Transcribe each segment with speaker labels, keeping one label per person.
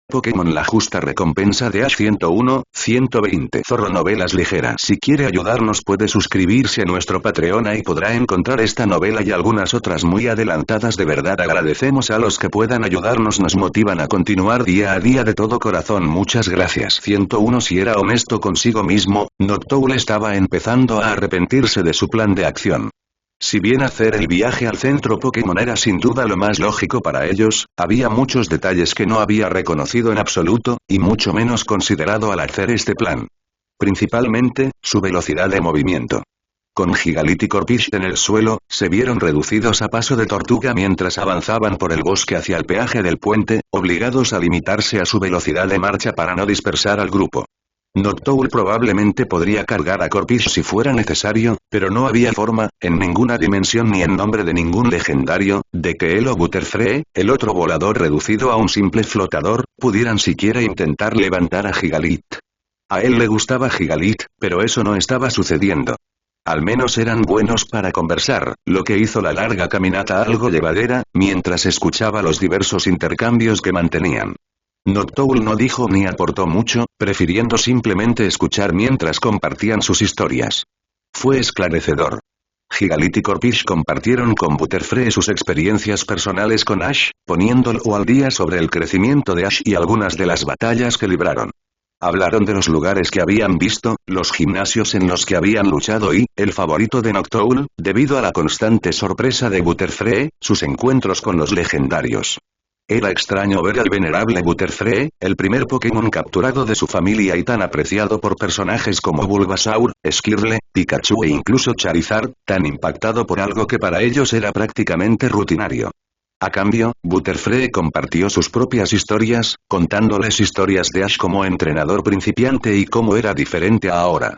Speaker 1: Pokémon La justa recompensa de Ash 101, 120 Zorro Novelas ligeras. Si quiere ayudarnos puede suscribirse a nuestro Patreon y podrá encontrar esta novela y algunas otras muy adelantadas. De verdad agradecemos a los que puedan ayudarnos, nos motivan a continuar día a día de todo corazón. Muchas gracias. 101 Si era honesto consigo mismo, Noctowl estaba empezando a arrepentirse de su plan de acción. Si bien hacer el viaje al centro Pokémon era sin duda lo más lógico para ellos, había muchos detalles que no había reconocido en absoluto, y mucho menos considerado al hacer este plan. Principalmente, su velocidad de movimiento. Con Gigalith y Corphish en el suelo, se vieron reducidos a paso de tortuga mientras avanzaban por el bosque hacia el peaje del puente, obligados a limitarse a su velocidad de marcha para no dispersar al grupo. Noctowl probablemente podría cargar a Corphish si fuera necesario, pero no había forma, en ninguna dimensión ni en nombre de ningún legendario, de que él o Butterfree, el otro volador reducido a un simple flotador, pudieran siquiera intentar levantar a Gigalith. A él le gustaba Gigalith, pero eso no estaba sucediendo. Al menos eran buenos para conversar, lo que hizo la larga caminata algo llevadera, mientras escuchaba los diversos intercambios que mantenían. Noctowl no dijo ni aportó mucho, prefiriendo simplemente escuchar mientras compartían sus historias. Fue esclarecedor. Gigalith y Corphish compartieron con Butterfree sus experiencias personales con Ash, poniéndolo al día sobre el crecimiento de Ash y algunas de las batallas que libraron. Hablaron de los lugares que habían visto, los gimnasios en los que habían luchado y, el favorito de Noctowl, debido a la constante sorpresa de Butterfree, sus encuentros con los legendarios. Era extraño ver al venerable Butterfree, el primer Pokémon capturado de su familia y tan apreciado por personajes como Bulbasaur, Skirle, Pikachu e incluso Charizard, tan impactado por algo que para ellos era prácticamente rutinario. A cambio, Butterfree compartió sus propias historias, contándoles historias de Ash como entrenador principiante y cómo era diferente a ahora.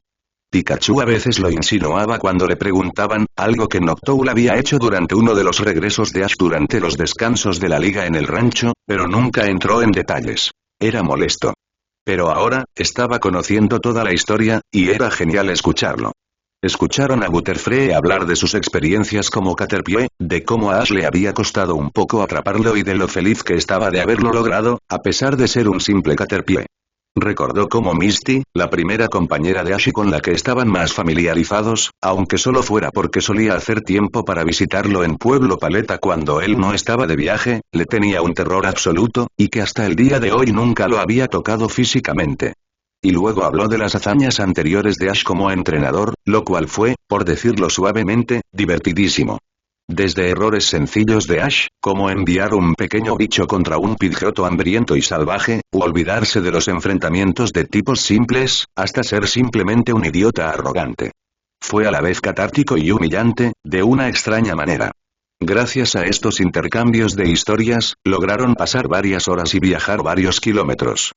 Speaker 1: Pikachu a veces lo insinuaba cuando le preguntaban, algo que Noctowl había hecho durante uno de los regresos de Ash durante los descansos de la liga en el rancho, pero nunca entró en detalles. Era molesto. Pero ahora, estaba conociendo toda la historia, y era genial escucharlo. Escucharon a Butterfree hablar de sus experiencias como Caterpie, de cómo a Ash le había costado un poco atraparlo y de lo feliz que estaba de haberlo logrado, a pesar de ser un simple Caterpie. Recordó cómo Misty, la primera compañera de Ash y con la que estaban más familiarizados, aunque solo fuera porque solía hacer tiempo para visitarlo en Pueblo Paleta cuando él no estaba de viaje, le tenía un terror absoluto, y que hasta el día de hoy nunca lo había tocado físicamente. Y luego habló de las hazañas anteriores de Ash como entrenador, lo cual fue, por decirlo suavemente, divertidísimo. Desde errores sencillos de Ash, como enviar un pequeño bicho contra un Pidgeotto hambriento y salvaje, u olvidarse de los enfrentamientos de tipos simples, hasta ser simplemente un idiota arrogante. Fue a la vez catártico y humillante, de una extraña manera. Gracias a estos intercambios de historias, lograron pasar varias horas y viajar varios kilómetros.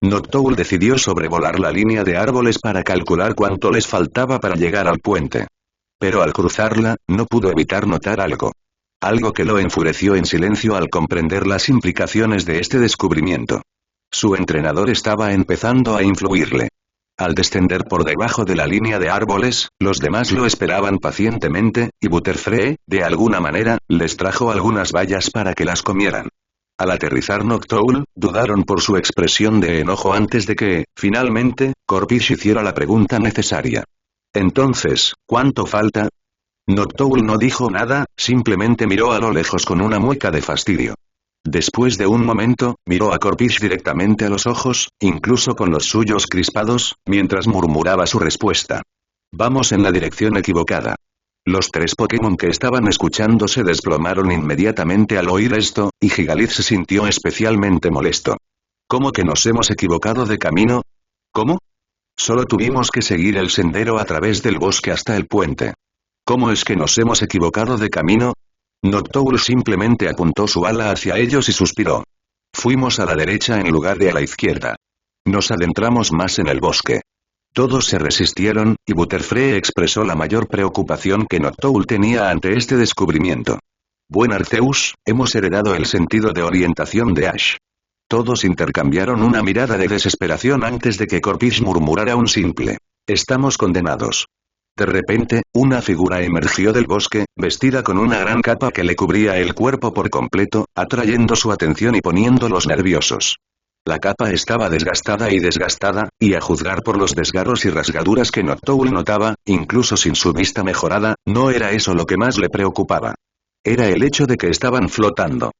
Speaker 1: Noctowl decidió sobrevolar la línea de árboles para calcular cuánto les faltaba para llegar al puente. Pero al cruzarla, no pudo evitar notar algo. Algo que lo enfureció en silencio al comprender las implicaciones de este descubrimiento. Su entrenador estaba empezando a influirle. Al descender por debajo de la línea de árboles, los demás lo esperaban pacientemente, y Butterfree, de alguna manera, les trajo algunas bayas para que las comieran. Al aterrizar Noctowl, dudaron por su expresión de enojo antes de que, finalmente, Corphish hiciera la pregunta necesaria. Entonces, ¿cuánto falta? Noctowl no dijo nada, simplemente miró a lo lejos con una mueca de fastidio. Después de un momento, miró a Corphish directamente a los ojos, incluso con los suyos crispados, mientras murmuraba su respuesta. Vamos en la dirección equivocada. Los tres Pokémon que estaban escuchando se desplomaron inmediatamente al oír esto, y Gigalith se sintió especialmente molesto. ¿Cómo que nos hemos equivocado de camino? ¿Cómo? Solo tuvimos que seguir el sendero a través del bosque hasta el puente. ¿Cómo es que nos hemos equivocado de camino? Noctowl simplemente apuntó su ala hacia ellos y suspiró. Fuimos a la derecha en lugar de a la izquierda. Nos adentramos más en el bosque. Todos se resistieron, y Butterfree expresó la mayor preocupación que Noctowl tenía ante este descubrimiento. Buen Arceus, hemos heredado el sentido de orientación de Ash. Todos intercambiaron una mirada de desesperación antes de que Corphish murmurara un simple. Estamos condenados. De repente, una figura emergió del bosque, vestida con una gran capa que le cubría el cuerpo por completo, atrayendo su atención y poniéndolos nerviosos. La capa estaba desgastada, y a juzgar por los desgarros y rasgaduras que Noctowl notaba, incluso sin su vista mejorada, no era eso lo que más le preocupaba. Era el hecho de que estaban flotando.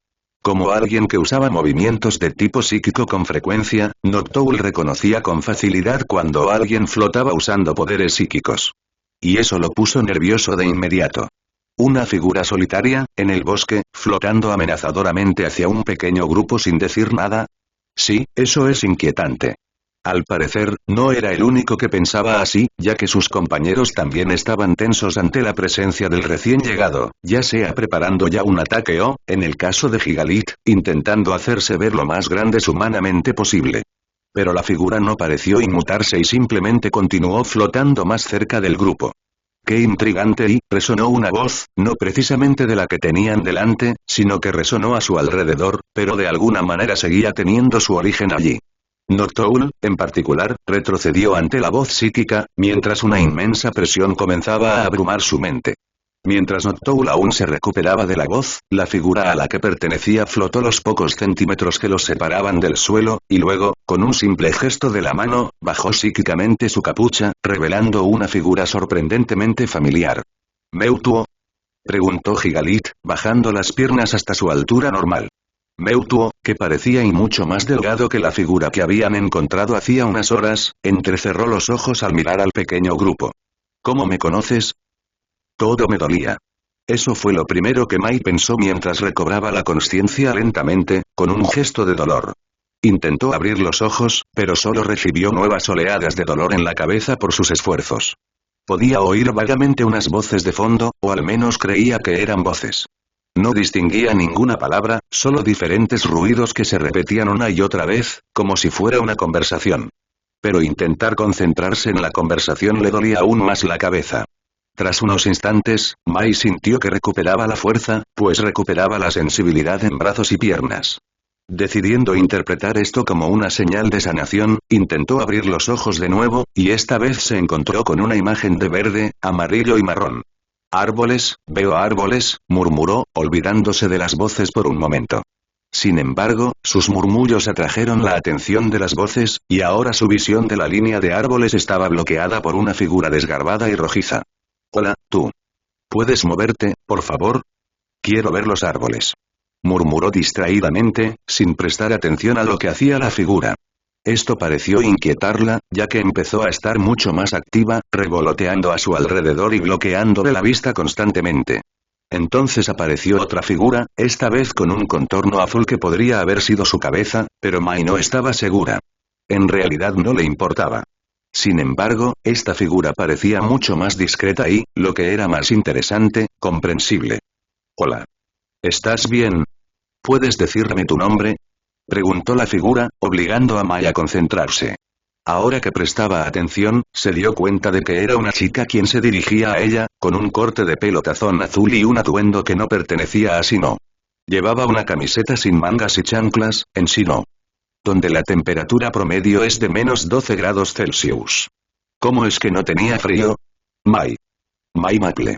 Speaker 1: Como alguien que usaba movimientos de tipo psíquico con frecuencia, Noctowl reconocía con facilidad cuando alguien flotaba usando poderes psíquicos. Y eso lo puso nervioso de inmediato. Una figura solitaria, en el bosque, flotando amenazadoramente hacia un pequeño grupo sin decir nada. Sí, eso es inquietante. Al parecer, no era el único que pensaba así, ya que sus compañeros también estaban tensos ante la presencia del recién llegado, ya sea preparando ya un ataque o, en el caso de Gigalit, intentando hacerse ver lo más grandes humanamente posible. Pero la figura no pareció inmutarse y simplemente continuó flotando más cerca del grupo. ¡Qué intrigante! Y resonó una voz, no precisamente de la que tenían delante, sino que resonó a su alrededor, pero de alguna manera seguía teniendo su origen allí. Noctowl, en particular, retrocedió ante la voz psíquica, mientras una inmensa presión comenzaba a abrumar su mente. Mientras Noctowl aún se recuperaba de la voz, la figura a la que pertenecía flotó los pocos centímetros que los separaban del suelo, y luego, con un simple gesto de la mano, bajó psíquicamente su capucha, revelando una figura sorprendentemente familiar. ¿Mewtwo? Preguntó Gigalit, bajando las piernas hasta su altura normal. Mewtwo, que parecía y mucho más delgado que la figura que habían encontrado hacía unas horas, entrecerró los ojos al mirar al pequeño grupo. ¿Cómo me conoces? Todo me dolía. Eso fue lo primero que Mai pensó mientras recobraba la consciencia lentamente, con un gesto de dolor. Intentó abrir los ojos, pero solo recibió nuevas oleadas de dolor en la cabeza por sus esfuerzos. Podía oír vagamente unas voces de fondo, o al menos creía que eran voces. No distinguía ninguna palabra, solo diferentes ruidos que se repetían una y otra vez, como si fuera una conversación. Pero intentar concentrarse en la conversación le dolía aún más la cabeza. Tras unos instantes, Mai sintió que recuperaba la fuerza, pues recuperaba la sensibilidad en brazos y piernas. Decidiendo interpretar esto como una señal de sanación, intentó abrir los ojos de nuevo, y esta vez se encontró con una imagen de verde, amarillo y marrón. Árboles, veo árboles, murmuró, olvidándose de las voces por un momento. Sin embargo, sus murmullos atrajeron la atención de las voces, y ahora su visión de la línea de árboles estaba bloqueada por una figura desgarbada y rojiza. Hola, tú. ¿Puedes moverte, por favor? Quiero ver los árboles. Murmuró distraídamente, sin prestar atención a lo que hacía la figura. Esto pareció inquietarla, ya que empezó a estar mucho más activa, revoloteando a su alrededor y bloqueándole la vista constantemente. Entonces apareció otra figura, esta vez con un contorno azul que podría haber sido su cabeza, pero Mai no estaba segura. En realidad no le importaba. Sin embargo, esta figura parecía mucho más discreta y, lo que era más interesante, comprensible. Hola. ¿Estás bien? ¿Puedes decirme tu nombre? Preguntó la figura, obligando a Mai a concentrarse. Ahora que prestaba atención, se dio cuenta de que era una chica quien se dirigía a ella, con un corte de pelo tazón azul y un atuendo que no pertenecía a Sinnoh. Llevaba una camiseta sin mangas y chanclas, en Sinnoh, donde la temperatura promedio es de menos 12 grados Celsius. ¿Cómo es que no tenía frío? Mai. Mai Maple.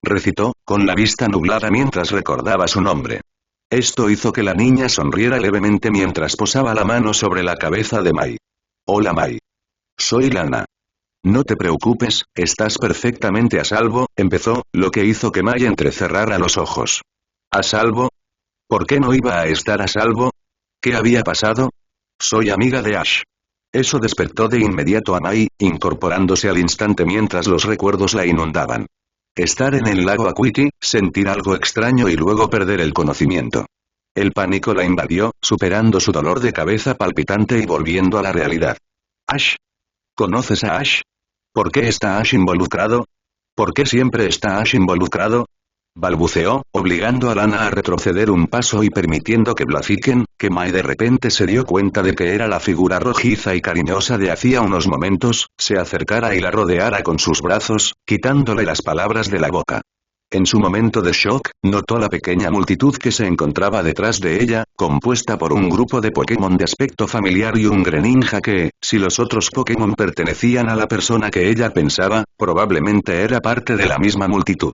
Speaker 1: Recitó, con la vista nublada mientras recordaba su nombre. Esto hizo que la niña sonriera levemente mientras posaba la mano sobre la cabeza de Mai. Hola Mai. Soy Lana. No te preocupes, estás perfectamente a salvo, empezó, lo que hizo que Mai entrecerrara los ojos. ¿A salvo? ¿Por qué no iba a estar a salvo? ¿Qué había pasado? Soy amiga de Ash. Eso despertó de inmediato a Mai, incorporándose al instante mientras los recuerdos la inundaban. Estar en el lago Acuity, sentir algo extraño y luego perder el conocimiento. El pánico la invadió, superando su dolor de cabeza palpitante y volviendo a la realidad. ¿Ash? ¿Conoces a Ash? ¿Por qué está Ash involucrado? ¿Por qué siempre está Ash involucrado? Balbuceó, obligando a Lana a retroceder un paso y permitiendo que Blaziken, que Mai de repente se dio cuenta de que era la figura rojiza y cariñosa de hacía unos momentos, se acercara y la rodeara con sus brazos, quitándole las palabras de la boca. En su momento de shock, notó la pequeña multitud que se encontraba detrás de ella, compuesta por un grupo de Pokémon de aspecto familiar y un Greninja que, si los otros Pokémon pertenecían a la persona que ella pensaba, probablemente era parte de la misma multitud.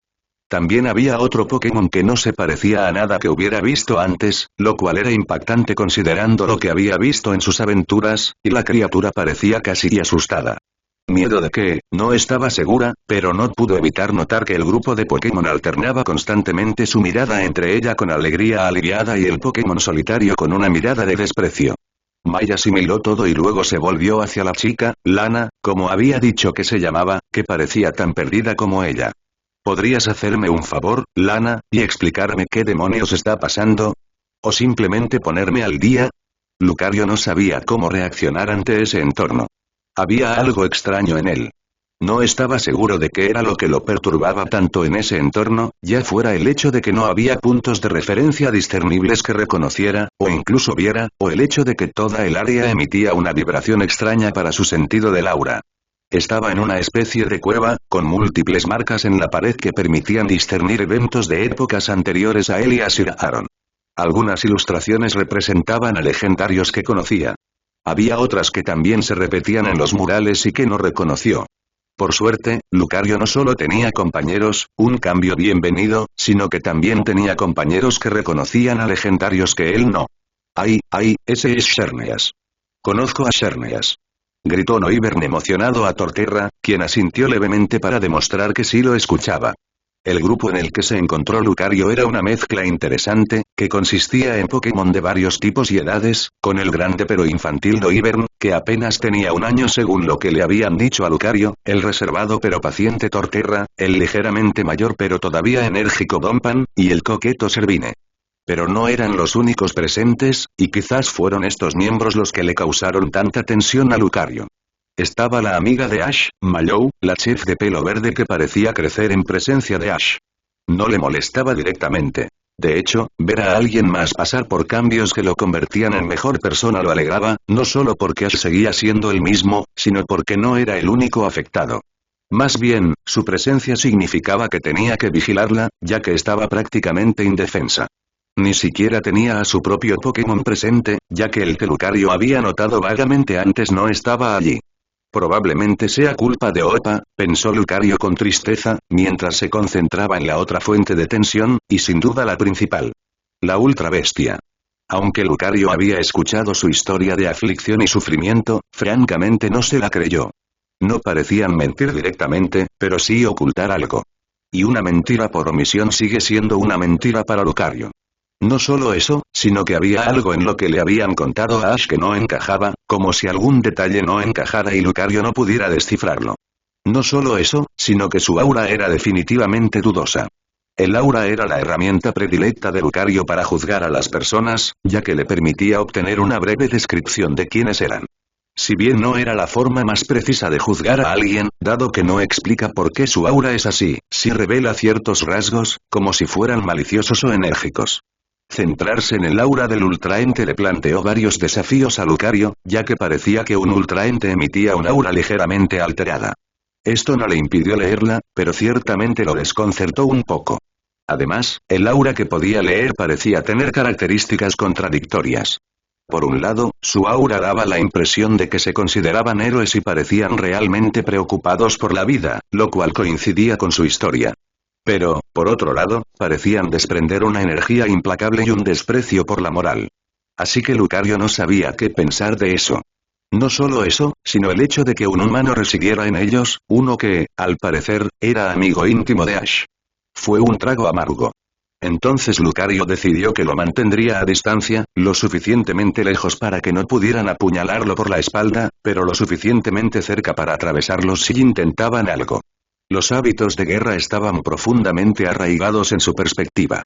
Speaker 1: También había otro Pokémon que no se parecía a nada que hubiera visto antes, lo cual era impactante considerando lo que había visto en sus aventuras, y la criatura parecía casi asustada. Miedo de qué, no estaba segura, pero no pudo evitar notar que el grupo de Pokémon alternaba constantemente su mirada entre ella con alegría aliviada y el Pokémon solitario con una mirada de desprecio. Mai asimiló todo y luego se volvió hacia la chica, Lana, como había dicho que se llamaba, que parecía tan perdida como ella. ¿Podrías hacerme un favor, Lana, y explicarme qué demonios está pasando? ¿O simplemente ponerme al día? Lucario no sabía cómo reaccionar ante ese entorno. Había algo extraño en él. No estaba seguro de qué era lo que lo perturbaba tanto en ese entorno, ya fuera el hecho de que no había puntos de referencia discernibles que reconociera, o incluso viera, o el hecho de que toda el área emitía una vibración extraña para su sentido del aura. Estaba en una especie de cueva, con múltiples marcas en la pared que permitían discernir eventos de épocas anteriores a él y a Sir Aaron. Algunas ilustraciones representaban a legendarios que conocía. Había otras que también se repetían en los murales y que no reconoció. Por suerte, Lucario no solo tenía compañeros, un cambio bienvenido, sino que también tenía compañeros que reconocían a legendarios que él no. ¡Ay, ese es Xerneas! Conozco a Xerneas. Gritó Noivern emocionado a Torterra, quien asintió levemente para demostrar que sí lo escuchaba. El grupo en el que se encontró Lucario era una mezcla interesante, que consistía en Pokémon de varios tipos y edades, con el grande pero infantil Noivern, que apenas tenía un año según lo que le habían dicho a Lucario, el reservado pero paciente Torterra, el ligeramente mayor pero todavía enérgico Dompan, y el coqueto Servine. Pero no eran los únicos presentes, y quizás fueron estos miembros los que le causaron tanta tensión a Lucario. Estaba la amiga de Ash, Mallow, la chef de pelo verde que parecía crecer en presencia de Ash. No le molestaba directamente. De hecho, ver a alguien más pasar por cambios que lo convertían en mejor persona lo alegraba, no solo porque Ash seguía siendo el mismo, sino porque no era el único afectado. Más bien, su presencia significaba que tenía que vigilarla, ya que estaba prácticamente indefensa. Ni siquiera tenía a su propio Pokémon presente, ya que el que Lucario había notado vagamente antes no estaba allí. Probablemente sea culpa de Opa, pensó Lucario con tristeza, mientras se concentraba en la otra fuente de tensión, y sin duda la principal. La ultra bestia. Aunque Lucario había escuchado su historia de aflicción y sufrimiento, francamente no se la creyó. No parecían mentir directamente, pero sí ocultar algo. Y una mentira por omisión sigue siendo una mentira para Lucario. No solo eso, sino que había algo en lo que le habían contado a Ash que no encajaba, como si algún detalle no encajara y Lucario no pudiera descifrarlo. No solo eso, sino que su aura era definitivamente dudosa. El aura era la herramienta predilecta de Lucario para juzgar a las personas, ya que le permitía obtener una breve descripción de quiénes eran. Si bien no era la forma más precisa de juzgar a alguien, dado que no explica por qué su aura es así, sí revela ciertos rasgos, como si fueran maliciosos o enérgicos. Centrarse en el aura del ultraente le planteó varios desafíos a Lucario, ya que parecía que un ultraente emitía un aura ligeramente alterada. Esto no le impidió leerla, pero ciertamente lo desconcertó un poco. Además, el aura que podía leer parecía tener características contradictorias. Por un lado, su aura daba la impresión de que se consideraban héroes y parecían realmente preocupados por la vida, lo cual coincidía con su historia. Pero, por otro lado, parecían desprender una energía implacable y un desprecio por la moral. Así que Lucario no sabía qué pensar de eso. No solo eso, sino el hecho de que un humano residiera en ellos, uno que, al parecer, era amigo íntimo de Ash. Fue un trago amargo. Entonces Lucario decidió que lo mantendría a distancia, lo suficientemente lejos para que no pudieran apuñalarlo por la espalda, pero lo suficientemente cerca para atravesarlos si intentaban algo. Los hábitos de guerra estaban profundamente arraigados en su perspectiva.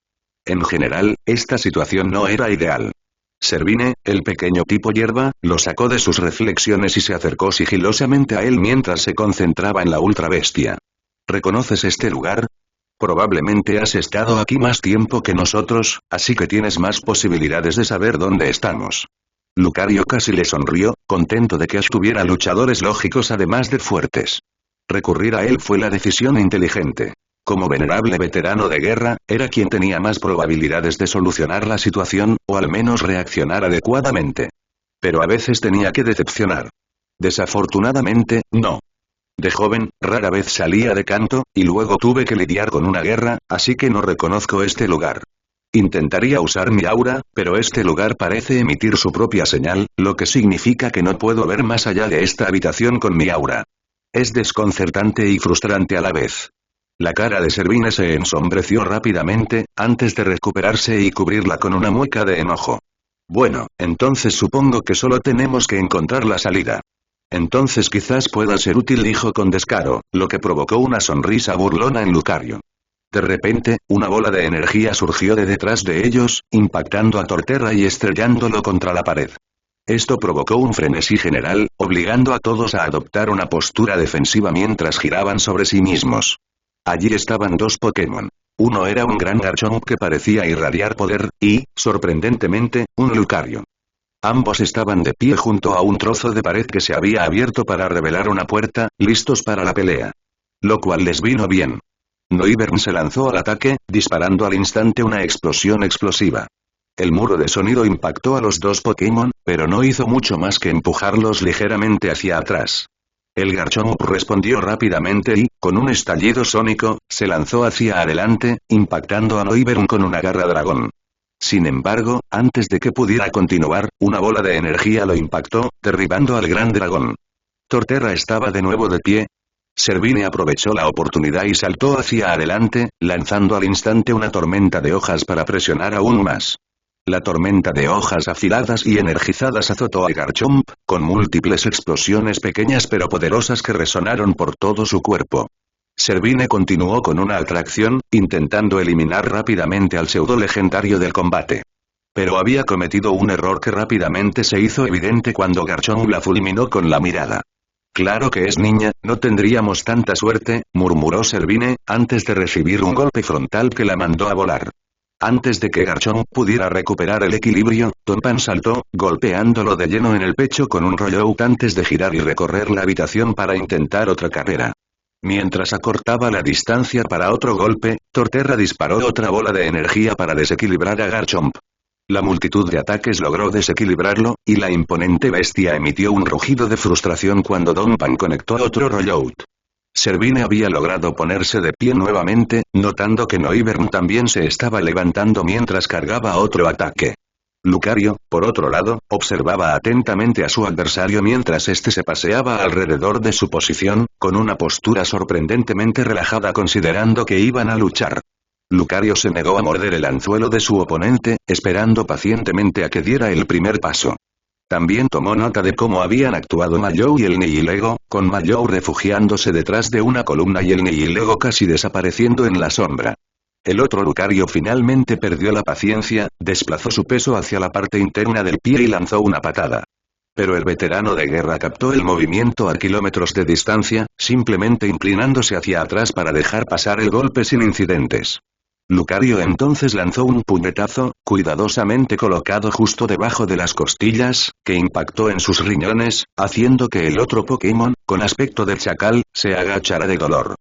Speaker 1: En general, esta situación no era ideal. Servine, el pequeño tipo hierba, lo sacó de sus reflexiones y se acercó sigilosamente a él mientras se concentraba en la ultra bestia. ¿Reconoces este lugar? Probablemente has estado aquí más tiempo que nosotros, así que tienes más posibilidades de saber dónde estamos. Lucario casi le sonrió, contento de que Ash tuviera luchadores lógicos además de fuertes. Recurrir a él fue la decisión inteligente. Como venerable veterano de guerra, era quien tenía más probabilidades de solucionar la situación, o al menos reaccionar adecuadamente. Pero a veces tenía que decepcionar. Desafortunadamente, no. De joven, rara vez salía de Kanto, y luego tuve que lidiar con una guerra, así que no reconozco este lugar. Intentaría usar mi aura, pero este lugar parece emitir su propia señal, lo que significa que no puedo ver más allá de esta habitación con mi aura. Es desconcertante y frustrante a la vez. La cara de Servine se ensombreció rápidamente, antes de recuperarse y cubrirla con una mueca de enojo. Bueno, entonces supongo que solo tenemos que encontrar la salida. Entonces quizás pueda ser útil, dijo con descaro, lo que provocó una sonrisa burlona en Lucario. De repente, una bola de energía surgió de detrás de ellos, impactando a Torterra y estrellándolo contra la pared. Esto provocó un frenesí general, obligando a todos a adoptar una postura defensiva mientras giraban sobre sí mismos. Allí estaban dos Pokémon. Uno era un gran Garchomp que parecía irradiar poder, y, sorprendentemente, un Lucario. Ambos estaban de pie junto a un trozo de pared que se había abierto para revelar una puerta, listos para la pelea. Lo cual les vino bien. Noivern se lanzó al ataque, disparando al instante una explosión explosiva. El muro de sonido impactó a los dos Pokémon, pero no hizo mucho más que empujarlos ligeramente hacia atrás. El Garchomp respondió rápidamente y, con un estallido sónico, se lanzó hacia adelante, impactando a Noivern con una garra dragón. Sin embargo, antes de que pudiera continuar, una bola de energía lo impactó, derribando al gran dragón. Torterra estaba de nuevo de pie. Servine aprovechó la oportunidad y saltó hacia adelante, lanzando al instante una tormenta de hojas para presionar aún más. La tormenta de hojas afiladas y energizadas azotó a Garchomp, con múltiples explosiones pequeñas pero poderosas que resonaron por todo su cuerpo. Servine continuó con una atracción, intentando eliminar rápidamente al pseudo legendario del combate. Pero había cometido un error que rápidamente se hizo evidente cuando Garchomp la fulminó con la mirada. Claro que es niña, no tendríamos tanta suerte, murmuró Servine, antes de recibir un golpe frontal que la mandó a volar. Antes de que Garchomp pudiera recuperar el equilibrio, Tompan saltó, golpeándolo de lleno en el pecho con un rollout antes de girar y recorrer la habitación para intentar otra carrera. Mientras acortaba la distancia para otro golpe, Torterra disparó otra bola de energía para desequilibrar a Garchomp. La multitud de ataques logró desequilibrarlo, y la imponente bestia emitió un rugido de frustración cuando Tompan conectó otro rollout. Servine había logrado ponerse de pie nuevamente, notando que Noivern también se estaba levantando mientras cargaba otro ataque. Lucario, por otro lado, observaba atentamente a su adversario mientras éste se paseaba alrededor de su posición, con una postura sorprendentemente relajada considerando que iban a luchar. Lucario se negó a morder el anzuelo de su oponente, esperando pacientemente a que diera el primer paso. También tomó nota de cómo habían actuado Mallow y el Nihilego, con Mallow refugiándose detrás de una columna y el Nihilego casi desapareciendo en la sombra. El otro Lucario finalmente perdió la paciencia, desplazó su peso hacia la parte interna del pie y lanzó una patada. Pero el veterano de guerra captó el movimiento a kilómetros de distancia, simplemente inclinándose hacia atrás para dejar pasar el golpe sin incidentes. Lucario entonces lanzó un puñetazo, cuidadosamente colocado justo debajo de las costillas, que impactó en sus riñones, haciendo que el otro Pokémon, con aspecto de chacal, se agachara de dolor.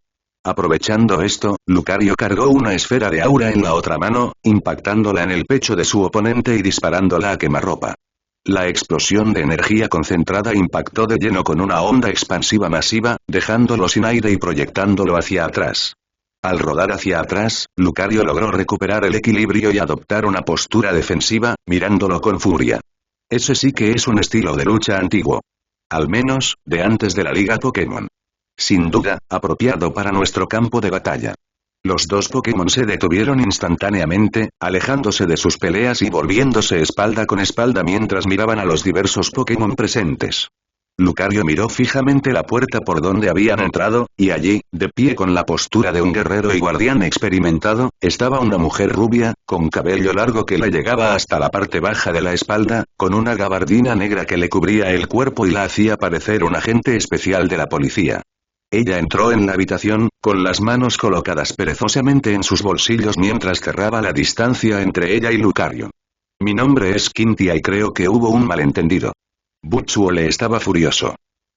Speaker 1: Aprovechando esto, Lucario cargó una esfera de aura en la otra mano, impactándola en el pecho de su oponente y disparándola a quemarropa. La explosión de energía concentrada impactó de lleno con una onda expansiva masiva, dejándolo sin aire y proyectándolo hacia atrás. Al rodar hacia atrás, Lucario logró recuperar el equilibrio y adoptar una postura defensiva, mirándolo con furia. Ese sí que es un estilo de lucha antiguo. Al menos, de antes de la Liga Pokémon. Sin duda, apropiado para nuestro campo de batalla. Los dos Pokémon se detuvieron instantáneamente, alejándose de sus peleas y volviéndose espalda con espalda mientras miraban a los diversos Pokémon presentes. Lucario miró fijamente la puerta por donde habían entrado, y allí, de pie con la postura de un guerrero y guardián experimentado, estaba una mujer rubia, con cabello largo que le llegaba hasta la parte baja de la espalda, con una gabardina negra que le cubría el cuerpo y la hacía parecer un agente especial de la policía. Ella entró en la habitación, con las manos colocadas perezosamente en sus bolsillos mientras cerraba la distancia entre ella y Lucario. Mi nombre es Quintia y creo que hubo un malentendido. Butsuole estaba furioso.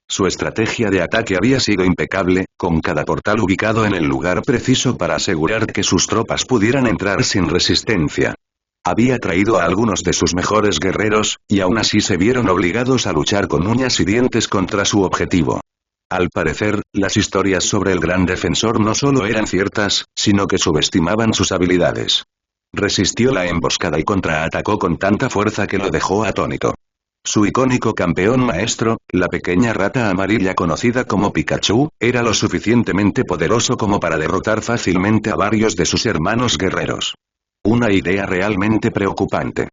Speaker 1: Su estrategia de ataque había sido impecable, con cada portal ubicado en el lugar preciso para asegurar que sus tropas pudieran entrar sin resistencia. Había traído a algunos de sus mejores guerreros, y aún así se vieron obligados a luchar con uñas y dientes contra su objetivo. Al parecer, las historias sobre el gran defensor no solo eran ciertas, sino que subestimaban sus habilidades. Resistió la emboscada y contraatacó con tanta fuerza que lo dejó atónito. Su icónico campeón maestro, la pequeña rata amarilla conocida como Pikachu, era lo suficientemente poderoso como para derrotar fácilmente a varios de sus hermanos guerreros. Una idea realmente preocupante.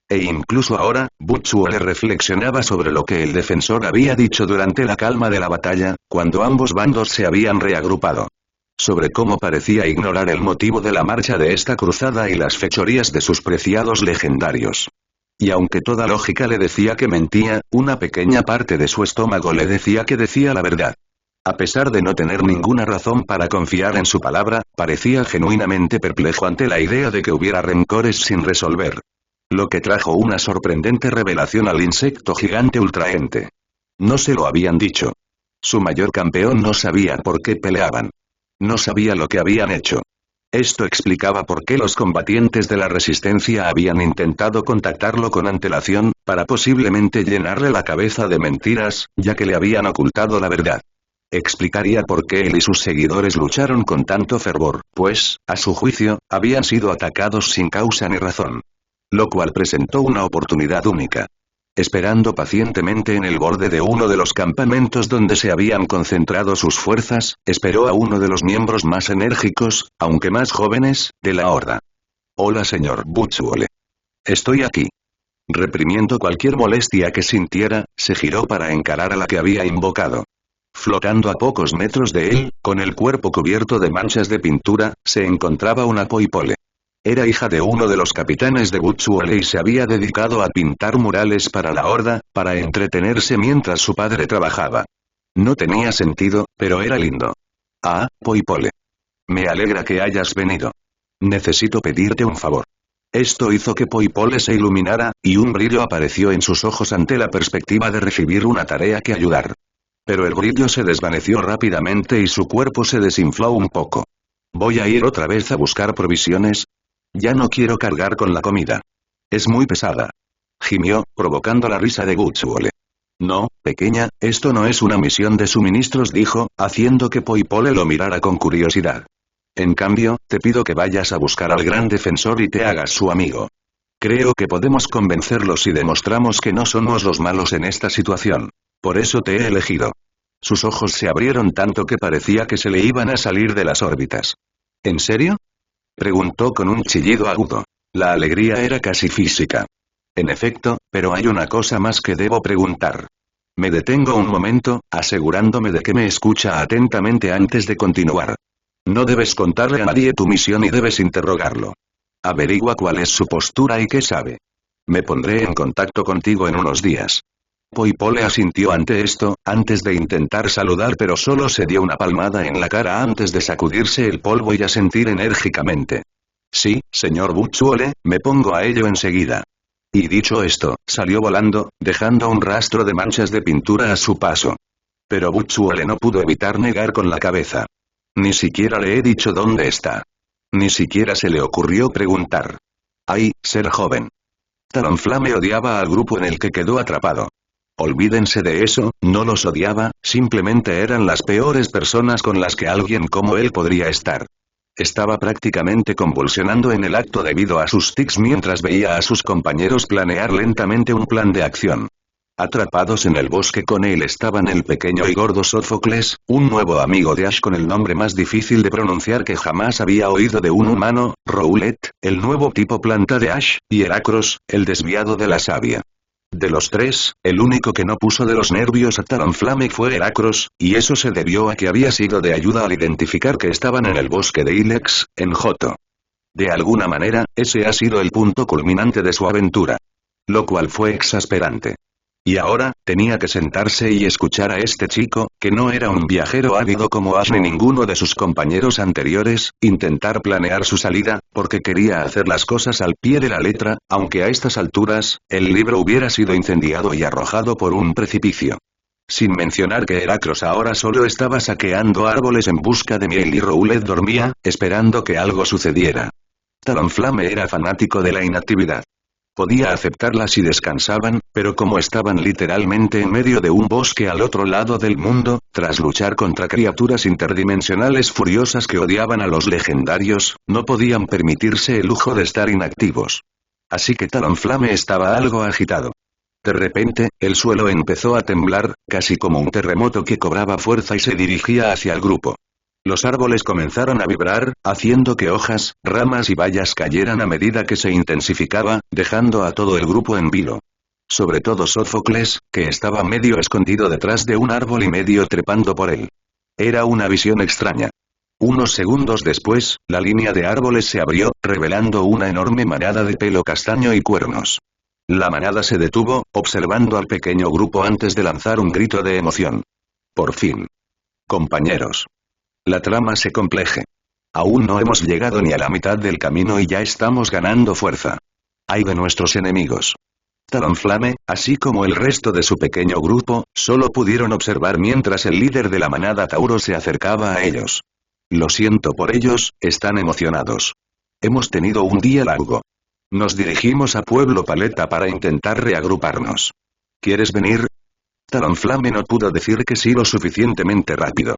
Speaker 1: E incluso ahora, Butchuole reflexionaba sobre lo que el defensor había dicho durante la calma de la batalla, cuando ambos bandos se habían reagrupado. Sobre cómo parecía ignorar el motivo de la marcha de esta cruzada y las fechorías de sus preciados legendarios. Y aunque toda lógica le decía que mentía, una pequeña parte de su estómago le decía que decía la verdad. A pesar de no tener ninguna razón para confiar en su palabra, parecía genuinamente perplejo ante la idea de que hubiera rencores sin resolver. Lo que trajo una sorprendente revelación al insecto gigante ultraente. No se lo habían dicho. Su mayor campeón no sabía por qué peleaban. No sabía lo que habían hecho. Esto explicaba por qué los combatientes de la resistencia habían intentado contactarlo con antelación, para posiblemente llenarle la cabeza de mentiras, ya que le habían ocultado la verdad. Explicaría por qué él y sus seguidores lucharon con tanto fervor, pues, a su juicio, habían sido atacados sin causa ni razón. Lo cual presentó una oportunidad única. Esperando pacientemente en el borde de uno de los campamentos donde se habían concentrado sus fuerzas, esperó a uno de los miembros más enérgicos, aunque más jóvenes, de la horda. «Hola señor Butchuole. Estoy aquí». Reprimiendo cualquier molestia que sintiera, se giró para encarar a la que había invocado. Flotando a pocos metros de él, con el cuerpo cubierto de manchas de pintura, se encontraba una Poipole. Era hija de uno de los capitanes de Butchuole y se había dedicado a pintar murales para la horda, para entretenerse mientras su padre trabajaba. No tenía sentido, pero era lindo. «Ah, Poipole. Me alegra que hayas venido. Necesito pedirte un favor». Esto hizo que Poipole se iluminara, y un brillo apareció en sus ojos ante la perspectiva de recibir una tarea que ayudar. Pero el brillo se desvaneció rápidamente y su cuerpo se desinfló un poco. «¿Voy a ir otra vez a buscar provisiones? Ya no quiero cargar con la comida. Es muy pesada». Gimió, provocando la risa de Butchuole. «No, pequeña, esto no es una misión de suministros», dijo, haciendo que Poipole lo mirara con curiosidad. «En cambio, te pido que vayas a buscar al gran defensor y te hagas su amigo. Creo que podemos convencerlo si demostramos que no somos los malos en esta situación. Por eso te he elegido». Sus ojos se abrieron tanto que parecía que se le iban a salir de las órbitas. «¿En serio?», preguntó con un chillido agudo. La alegría era casi física. «En efecto, pero hay una cosa más que debo preguntar». Me detengo un momento, asegurándome de que me escucha atentamente antes de continuar. «No debes contarle a nadie tu misión y debes interrogarlo. Averigua cuál es su postura y qué sabe. Me pondré en contacto contigo en unos días». Poipole asintió ante esto, antes de intentar saludar, pero solo se dio una palmada en la cara antes de sacudirse el polvo y asentir enérgicamente. «Sí, señor Butchuole, me pongo a ello enseguida». Y dicho esto, salió volando, dejando un rastro de manchas de pintura a su paso. Pero Butchuole no pudo evitar negar con la cabeza. «Ni siquiera le he dicho dónde está. Ni siquiera se le ocurrió preguntar». «Ay, ser joven». Talonflame odiaba al grupo en el que quedó atrapado. Olvídense de eso, no los odiaba, simplemente eran las peores personas con las que alguien como él podría estar. Estaba prácticamente convulsionando en el acto debido a sus tics mientras veía a sus compañeros planear lentamente un plan de acción. Atrapados en el bosque con él estaban el pequeño y gordo Sófocles, un nuevo amigo de Ash con el nombre más difícil de pronunciar que jamás había oído de un humano, Rowlet, el nuevo tipo planta de Ash, y Heracros, el desviado de la savia. De los tres, el único que no puso de los nervios a Talonflame fue Heracros, y eso se debió a que había sido de ayuda al identificar que estaban en el bosque de Ilex, en Johto. De alguna manera, ese ha sido el punto culminante de su aventura. Lo cual fue exasperante. Y ahora, tenía que sentarse y escuchar a este chico, que no era un viajero ávido como Ash ni ninguno de sus compañeros anteriores, intentar planear su salida, porque quería hacer las cosas al pie de la letra, aunque a estas alturas, el libro hubiera sido incendiado y arrojado por un precipicio. Sin mencionar que Heracros ahora solo estaba saqueando árboles en busca de miel y Rowlet dormía, esperando que algo sucediera. Talonflame era fanático de la inactividad. Podía aceptarlas si descansaban, pero como estaban literalmente en medio de un bosque al otro lado del mundo, tras luchar contra criaturas interdimensionales furiosas que odiaban a los legendarios, no podían permitirse el lujo de estar inactivos. Así que Talonflame estaba algo agitado. De repente, el suelo empezó a temblar, casi como un terremoto que cobraba fuerza y se dirigía hacia el grupo. Los árboles comenzaron a vibrar, haciendo que hojas, ramas y bayas cayeran a medida que se intensificaba, dejando a todo el grupo en vilo. Sobre todo Sófocles, que estaba medio escondido detrás de un árbol y medio trepando por él. Era una visión extraña. Unos segundos después, la línea de árboles se abrió, revelando una enorme manada de pelo castaño y cuernos. La manada se detuvo, observando al pequeño grupo antes de lanzar un grito de emoción. Por fin. Compañeros. La trama se compleje. Aún no hemos llegado ni a la mitad del camino y ya estamos ganando fuerza. Ay de nuestros enemigos. Talonflame, así como el resto de su pequeño grupo, solo pudieron observar mientras el líder de la manada Tauro se acercaba a ellos. Lo siento por ellos, están emocionados. Hemos tenido un día largo. Nos dirigimos a Pueblo Paleta para intentar reagruparnos. ¿Quieres venir? Talonflame no pudo decir que sí lo suficientemente rápido.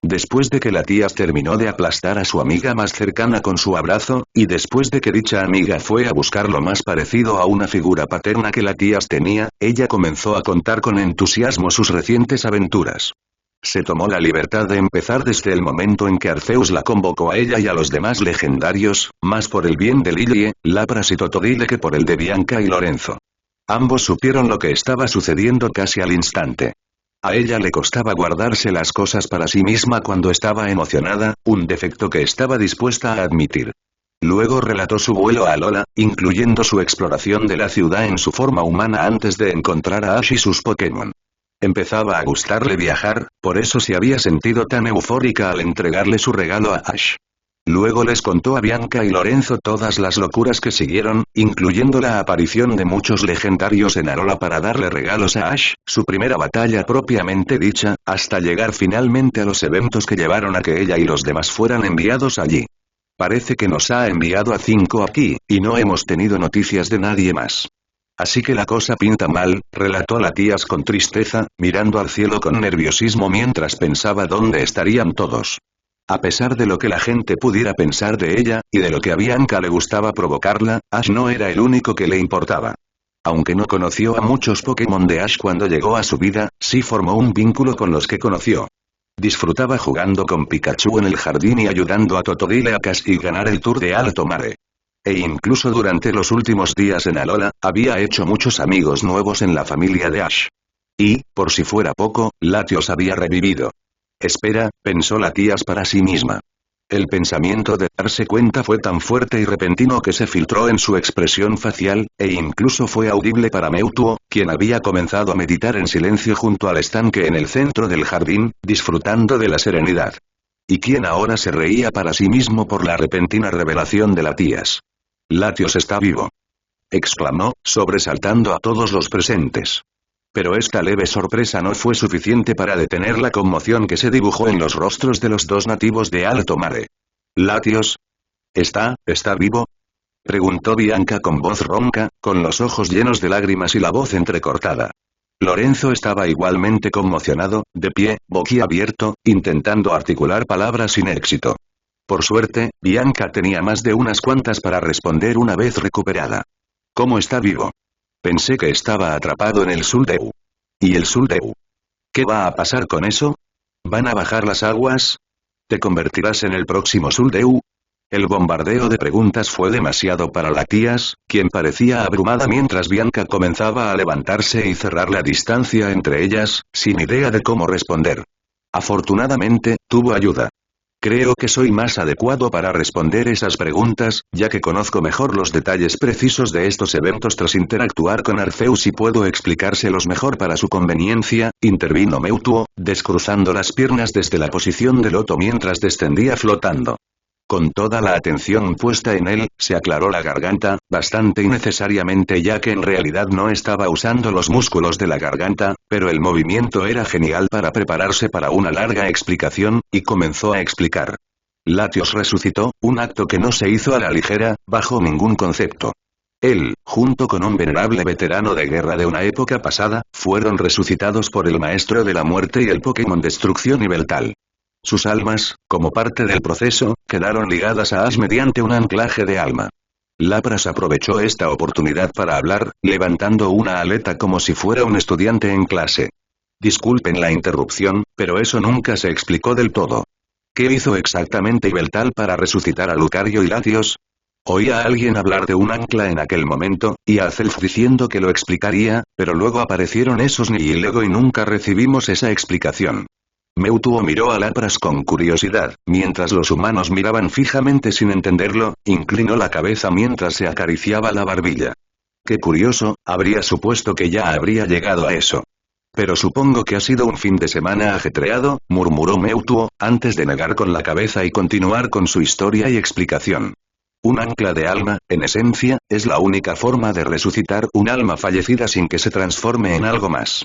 Speaker 1: Después de que la tía terminó de aplastar a su amiga más cercana con su abrazo, y después de que dicha amiga fue a buscar lo más parecido a una figura paterna que la tía tenía, ella comenzó a contar con entusiasmo sus recientes aventuras. Se tomó la libertad de empezar desde el momento en que Arceus la convocó a ella y a los demás legendarios, más por el bien de Lilie, Lapras y Totodile que por el de Bianca y Lorenzo. Ambos supieron lo que estaba sucediendo casi al instante. A ella le costaba guardarse las cosas para sí misma cuando estaba emocionada, un defecto que estaba dispuesta a admitir. Luego relató su vuelo a Alola, incluyendo su exploración de la ciudad en su forma humana antes de encontrar a Ash y sus Pokémon. Empezaba a gustarle viajar, por eso se había sentido tan eufórica al entregarle su regalo a Ash. Luego les contó a Bianca y Lorenzo todas las locuras que siguieron, incluyendo la aparición de muchos legendarios en Alola para darle regalos a Ash, su primera batalla propiamente dicha, hasta llegar finalmente a los eventos que llevaron a que ella y los demás fueran enviados allí. Parece que nos ha enviado a 5 aquí, y no hemos tenido noticias de nadie más. Así que la cosa pinta mal, relató la tía con tristeza, mirando al cielo con nerviosismo mientras pensaba dónde estarían todos. A pesar de lo que la gente pudiera pensar de ella, y de lo que a Bianca le gustaba provocarla, Ash no era el único que le importaba. Aunque no conoció a muchos Pokémon de Ash cuando llegó a su vida, sí formó un vínculo con los que conoció. Disfrutaba jugando con Pikachu en el jardín y ayudando a Totodile a casi ganar el Tour de Alto Mare. E incluso durante los últimos días en Alola, había hecho muchos amigos nuevos en la familia de Ash. Y, por si fuera poco, Latios había revivido. Espera, pensó la tía para sí misma. El pensamiento de darse cuenta fue tan fuerte y repentino que se filtró en su expresión facial, e incluso fue audible para Mewtwo, quien había comenzado a meditar en silencio junto al estanque en el centro del jardín, disfrutando de la serenidad. Y quien ahora se reía para sí mismo por la repentina revelación de la tía. Latios está vivo. Exclamó, sobresaltando a todos los presentes. Pero esta leve sorpresa no fue suficiente para detener la conmoción que se dibujó en los rostros de los dos nativos de Alto Mare. ¿Latios? ¿Está vivo? Preguntó Bianca con voz ronca, con los ojos llenos de lágrimas y la voz entrecortada. Lorenzo estaba igualmente conmocionado, de pie, boquiabierto, intentando articular palabras sin éxito. Por suerte, Bianca tenía más de unas cuantas para responder una vez recuperada. ¿Cómo está vivo? Pensé que estaba atrapado en el Suldeu. ¿Y el Suldeu? ¿Qué va a pasar con eso? ¿Van a bajar las aguas? ¿Te convertirás en el próximo Suldeu? El bombardeo de preguntas fue demasiado para la tía, quien parecía abrumada mientras Bianca comenzaba a levantarse y cerrar la distancia entre ellas, sin idea de cómo responder. Afortunadamente, tuvo ayuda. Creo que soy más adecuado para responder esas preguntas, ya que conozco mejor los detalles precisos de estos eventos tras interactuar con Arceus y puedo explicárselos mejor para su conveniencia, intervino Mewtwo, descruzando las piernas desde la posición de loto mientras descendía flotando. Con toda la atención puesta en él, se aclaró la garganta, bastante innecesariamente ya que en realidad no estaba usando los músculos de la garganta, pero el movimiento era genial para prepararse para una larga explicación, y comenzó a explicar. Latios resucitó, un acto que no se hizo a la ligera, bajo ningún concepto. Él, junto con un venerable veterano de guerra de una época pasada, fueron resucitados por el Maestro de la Muerte y el Pokémon Destrucción Yveltal. Sus almas, como parte del proceso, quedaron ligadas a Ash mediante un anclaje de alma. Lapras aprovechó esta oportunidad para hablar, levantando una aleta como si fuera un estudiante en clase. Disculpen la interrupción, pero eso nunca se explicó del todo. ¿Qué hizo exactamente Yveltal para resucitar a Lucario y Latios? Oí a alguien hablar de un ancla en aquel momento, y a Zelf diciendo que lo explicaría, pero luego aparecieron esos Nihilego y nunca recibimos esa explicación. Mewtwo miró a Lapras con curiosidad, mientras los humanos miraban fijamente sin entenderlo, inclinó la cabeza mientras se acariciaba la barbilla. Qué curioso, habría supuesto que ya habría llegado a eso. Pero supongo que ha sido un fin de semana ajetreado, murmuró Mewtwo, antes de negar con la cabeza y continuar con su historia y explicación. Un ancla de alma, en esencia, es la única forma de resucitar un alma fallecida sin que se transforme en algo más.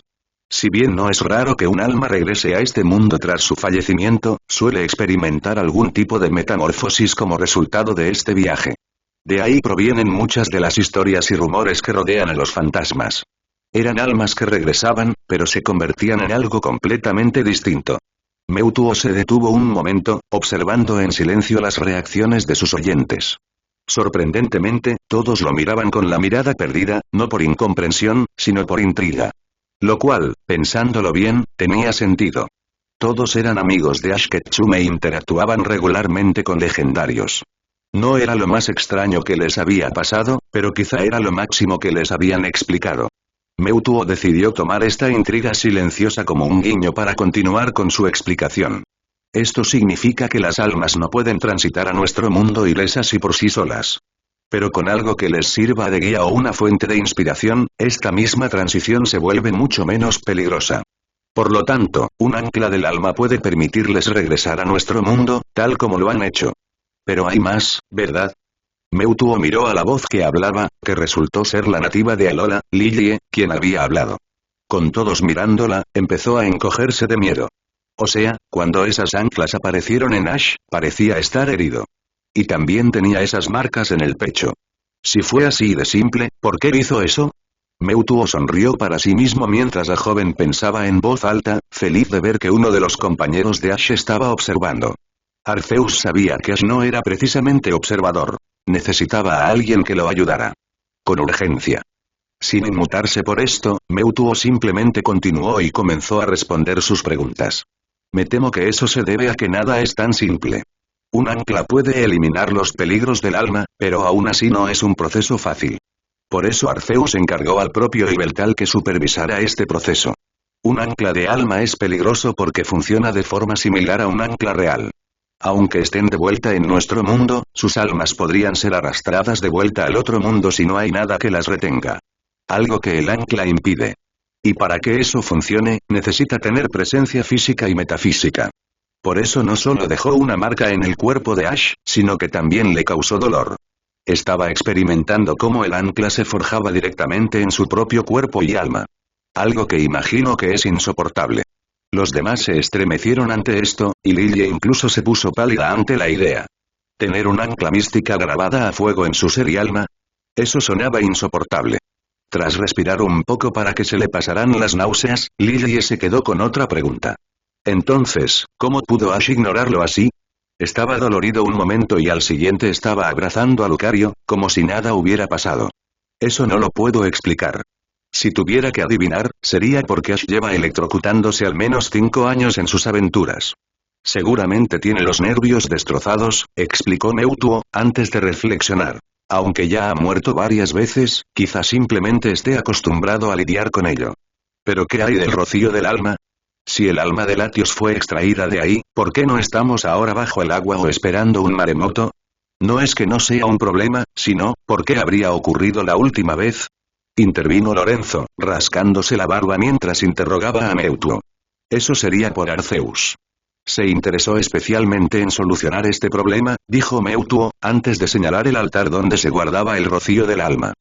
Speaker 1: Si bien no es raro que un alma regrese a este mundo tras su fallecimiento, suele experimentar algún tipo de metamorfosis como resultado de este viaje. De ahí provienen muchas de las historias y rumores que rodean a los fantasmas. Eran almas que regresaban, pero se convertían en algo completamente distinto. Mewtwo se detuvo un momento, observando en silencio las reacciones de sus oyentes. Sorprendentemente, todos lo miraban con la mirada perdida, no por incomprensión, sino por intriga. Lo cual, pensándolo bien, tenía sentido. Todos eran amigos de Ash Ketchum e interactuaban regularmente con legendarios. No era lo más extraño que les había pasado, pero quizá era lo máximo que les habían explicado. Mewtwo decidió tomar esta intriga silenciosa como un guiño para continuar con su explicación. Esto significa que las almas no pueden transitar a nuestro mundo ilesas y por sí solas. Pero con algo que les sirva de guía o una fuente de inspiración, esta misma transición se vuelve mucho menos peligrosa. Por lo tanto, un ancla del alma puede permitirles regresar a nuestro mundo, tal como lo han hecho. Pero hay más, ¿verdad? Mewtwo miró a la voz que hablaba, que resultó ser la nativa de Alola, Lilie, quien había hablado. Con todos mirándola, empezó a encogerse de miedo. O sea, cuando esas anclas aparecieron en Ash, parecía estar herido. Y también tenía esas marcas en el pecho. Si fue así de simple, ¿por qué hizo eso? Mewtwo sonrió para sí mismo mientras la joven pensaba en voz alta, feliz de ver que uno de los compañeros de Ash estaba observando. Arceus sabía que Ash no era precisamente observador. Necesitaba a alguien que lo ayudara. Con urgencia. Sin inmutarse por esto, Mewtwo simplemente continuó y comenzó a responder sus preguntas. Me temo que eso se debe a que nada es tan simple. Un ancla puede eliminar los peligros del alma, pero aún así no es un proceso fácil. Por eso Arceus encargó al propio Yveltal que supervisara este proceso. Un ancla de alma es peligroso porque funciona de forma similar a un ancla real. Aunque estén de vuelta en nuestro mundo, sus almas podrían ser arrastradas de vuelta al otro mundo si no hay nada que las retenga. Algo que el ancla impide. Y para que eso funcione, necesita tener presencia física y metafísica. Por eso no solo dejó una marca en el cuerpo de Ash, sino que también le causó dolor. Estaba experimentando cómo el ancla se forjaba directamente en su propio cuerpo y alma. Algo que imagino que es insoportable. Los demás se estremecieron ante esto, y Lilie incluso se puso pálida ante la idea. ¿Tener un ancla mística grabada a fuego en su ser y alma? Eso sonaba insoportable. Tras respirar un poco para que se le pasaran las náuseas, Lilie se quedó con otra pregunta. Entonces, ¿cómo pudo Ash ignorarlo así? Estaba dolorido un momento y al siguiente estaba abrazando a Lucario, como si nada hubiera pasado. Eso no lo puedo explicar. Si tuviera que adivinar, sería porque Ash lleva electrocutándose al menos 5 años en sus aventuras. Seguramente tiene los nervios destrozados, explicó Mewtwo, antes de reflexionar. Aunque ya ha muerto varias veces, quizá simplemente esté acostumbrado a lidiar con ello. ¿Pero qué hay del rocío del alma? Si el alma de Latios fue extraída de ahí, ¿por qué no estamos ahora bajo el agua o esperando un maremoto? No es que no sea un problema, sino, ¿por qué habría ocurrido la última vez? Intervino Lorenzo, rascándose la barba mientras interrogaba a Mewtwo. Eso sería por Arceus. Se interesó especialmente en solucionar este problema, dijo Mewtwo, antes de señalar el altar donde se guardaba el rocío del alma.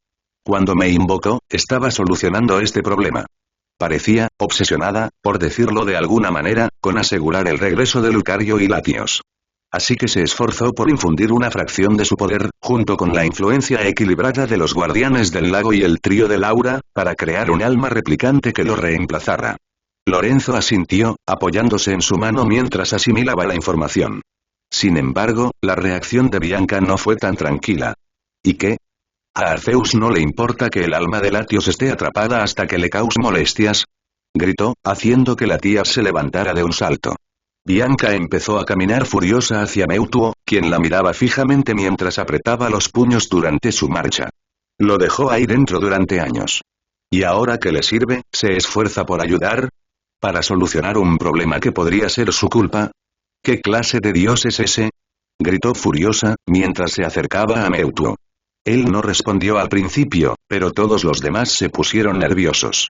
Speaker 1: Cuando me invocó, estaba solucionando este problema. Parecía, obsesionada, por decirlo de alguna manera, con asegurar el regreso de Lucario y Latios. Así que se esforzó por infundir una fracción de su poder, junto con la influencia equilibrada de los guardianes del lago y el trío de Laura, para crear un alma replicante que lo reemplazara. Lorenzo asintió, apoyándose en su mano mientras asimilaba la información. Sin embargo, la reacción de Bianca no fue tan tranquila. ¿Y qué? ¿A Arceus no le importa que el alma de Latios esté atrapada hasta que le cause molestias? Gritó, haciendo que la tía se levantara de un salto. Bianca empezó a caminar furiosa hacia Mewtwo, quien la miraba fijamente mientras apretaba los puños durante su marcha. Lo dejó ahí dentro durante años. ¿Y ahora qué le sirve? ¿Se esfuerza por ayudar? ¿Para solucionar un problema que podría ser su culpa? ¿Qué clase de dios es ese? Gritó furiosa, mientras se acercaba a Mewtwo. Él no respondió al principio, pero todos los demás se pusieron nerviosos.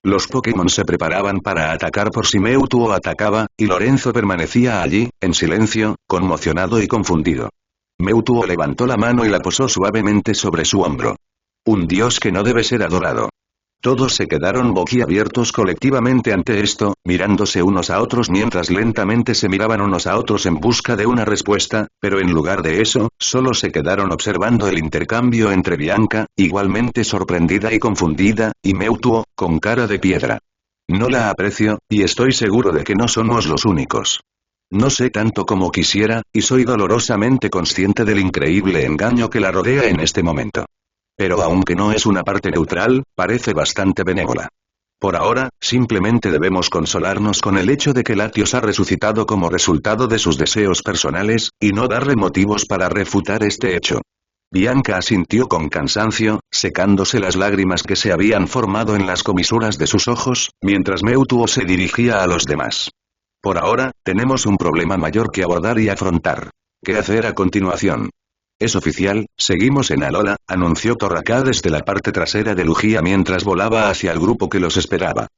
Speaker 1: Los Pokémon se preparaban para atacar por si Mewtwo atacaba, y Lorenzo permanecía allí, en silencio, conmocionado y confundido. Mewtwo levantó la mano y la posó suavemente sobre su hombro. Un dios que no debe ser adorado. Todos se quedaron boquiabiertos colectivamente ante esto, mirándose unos a otros mientras lentamente se miraban unos a otros en busca de una respuesta, pero en lugar de eso, solo se quedaron observando el intercambio entre Bianca, igualmente sorprendida y confundida, y Mewtwo, con cara de piedra. No la aprecio, y estoy seguro de que no somos los únicos. No sé tanto como quisiera, y soy dolorosamente consciente del increíble engaño que la rodea en este momento. Pero aunque no es una parte neutral, parece bastante benévola. Por ahora, simplemente debemos consolarnos con el hecho de que Latios ha resucitado como resultado de sus deseos personales, y no darle motivos para refutar este hecho. Bianca asintió con cansancio, secándose las lágrimas que se habían formado en las comisuras de sus ojos, mientras Mewtwo se dirigía a los demás. Por ahora, tenemos un problema mayor que abordar y afrontar. ¿Qué hacer a continuación? Es oficial, seguimos en Alola, anunció Torraca desde la parte trasera de Lugia mientras volaba hacia el grupo que los esperaba.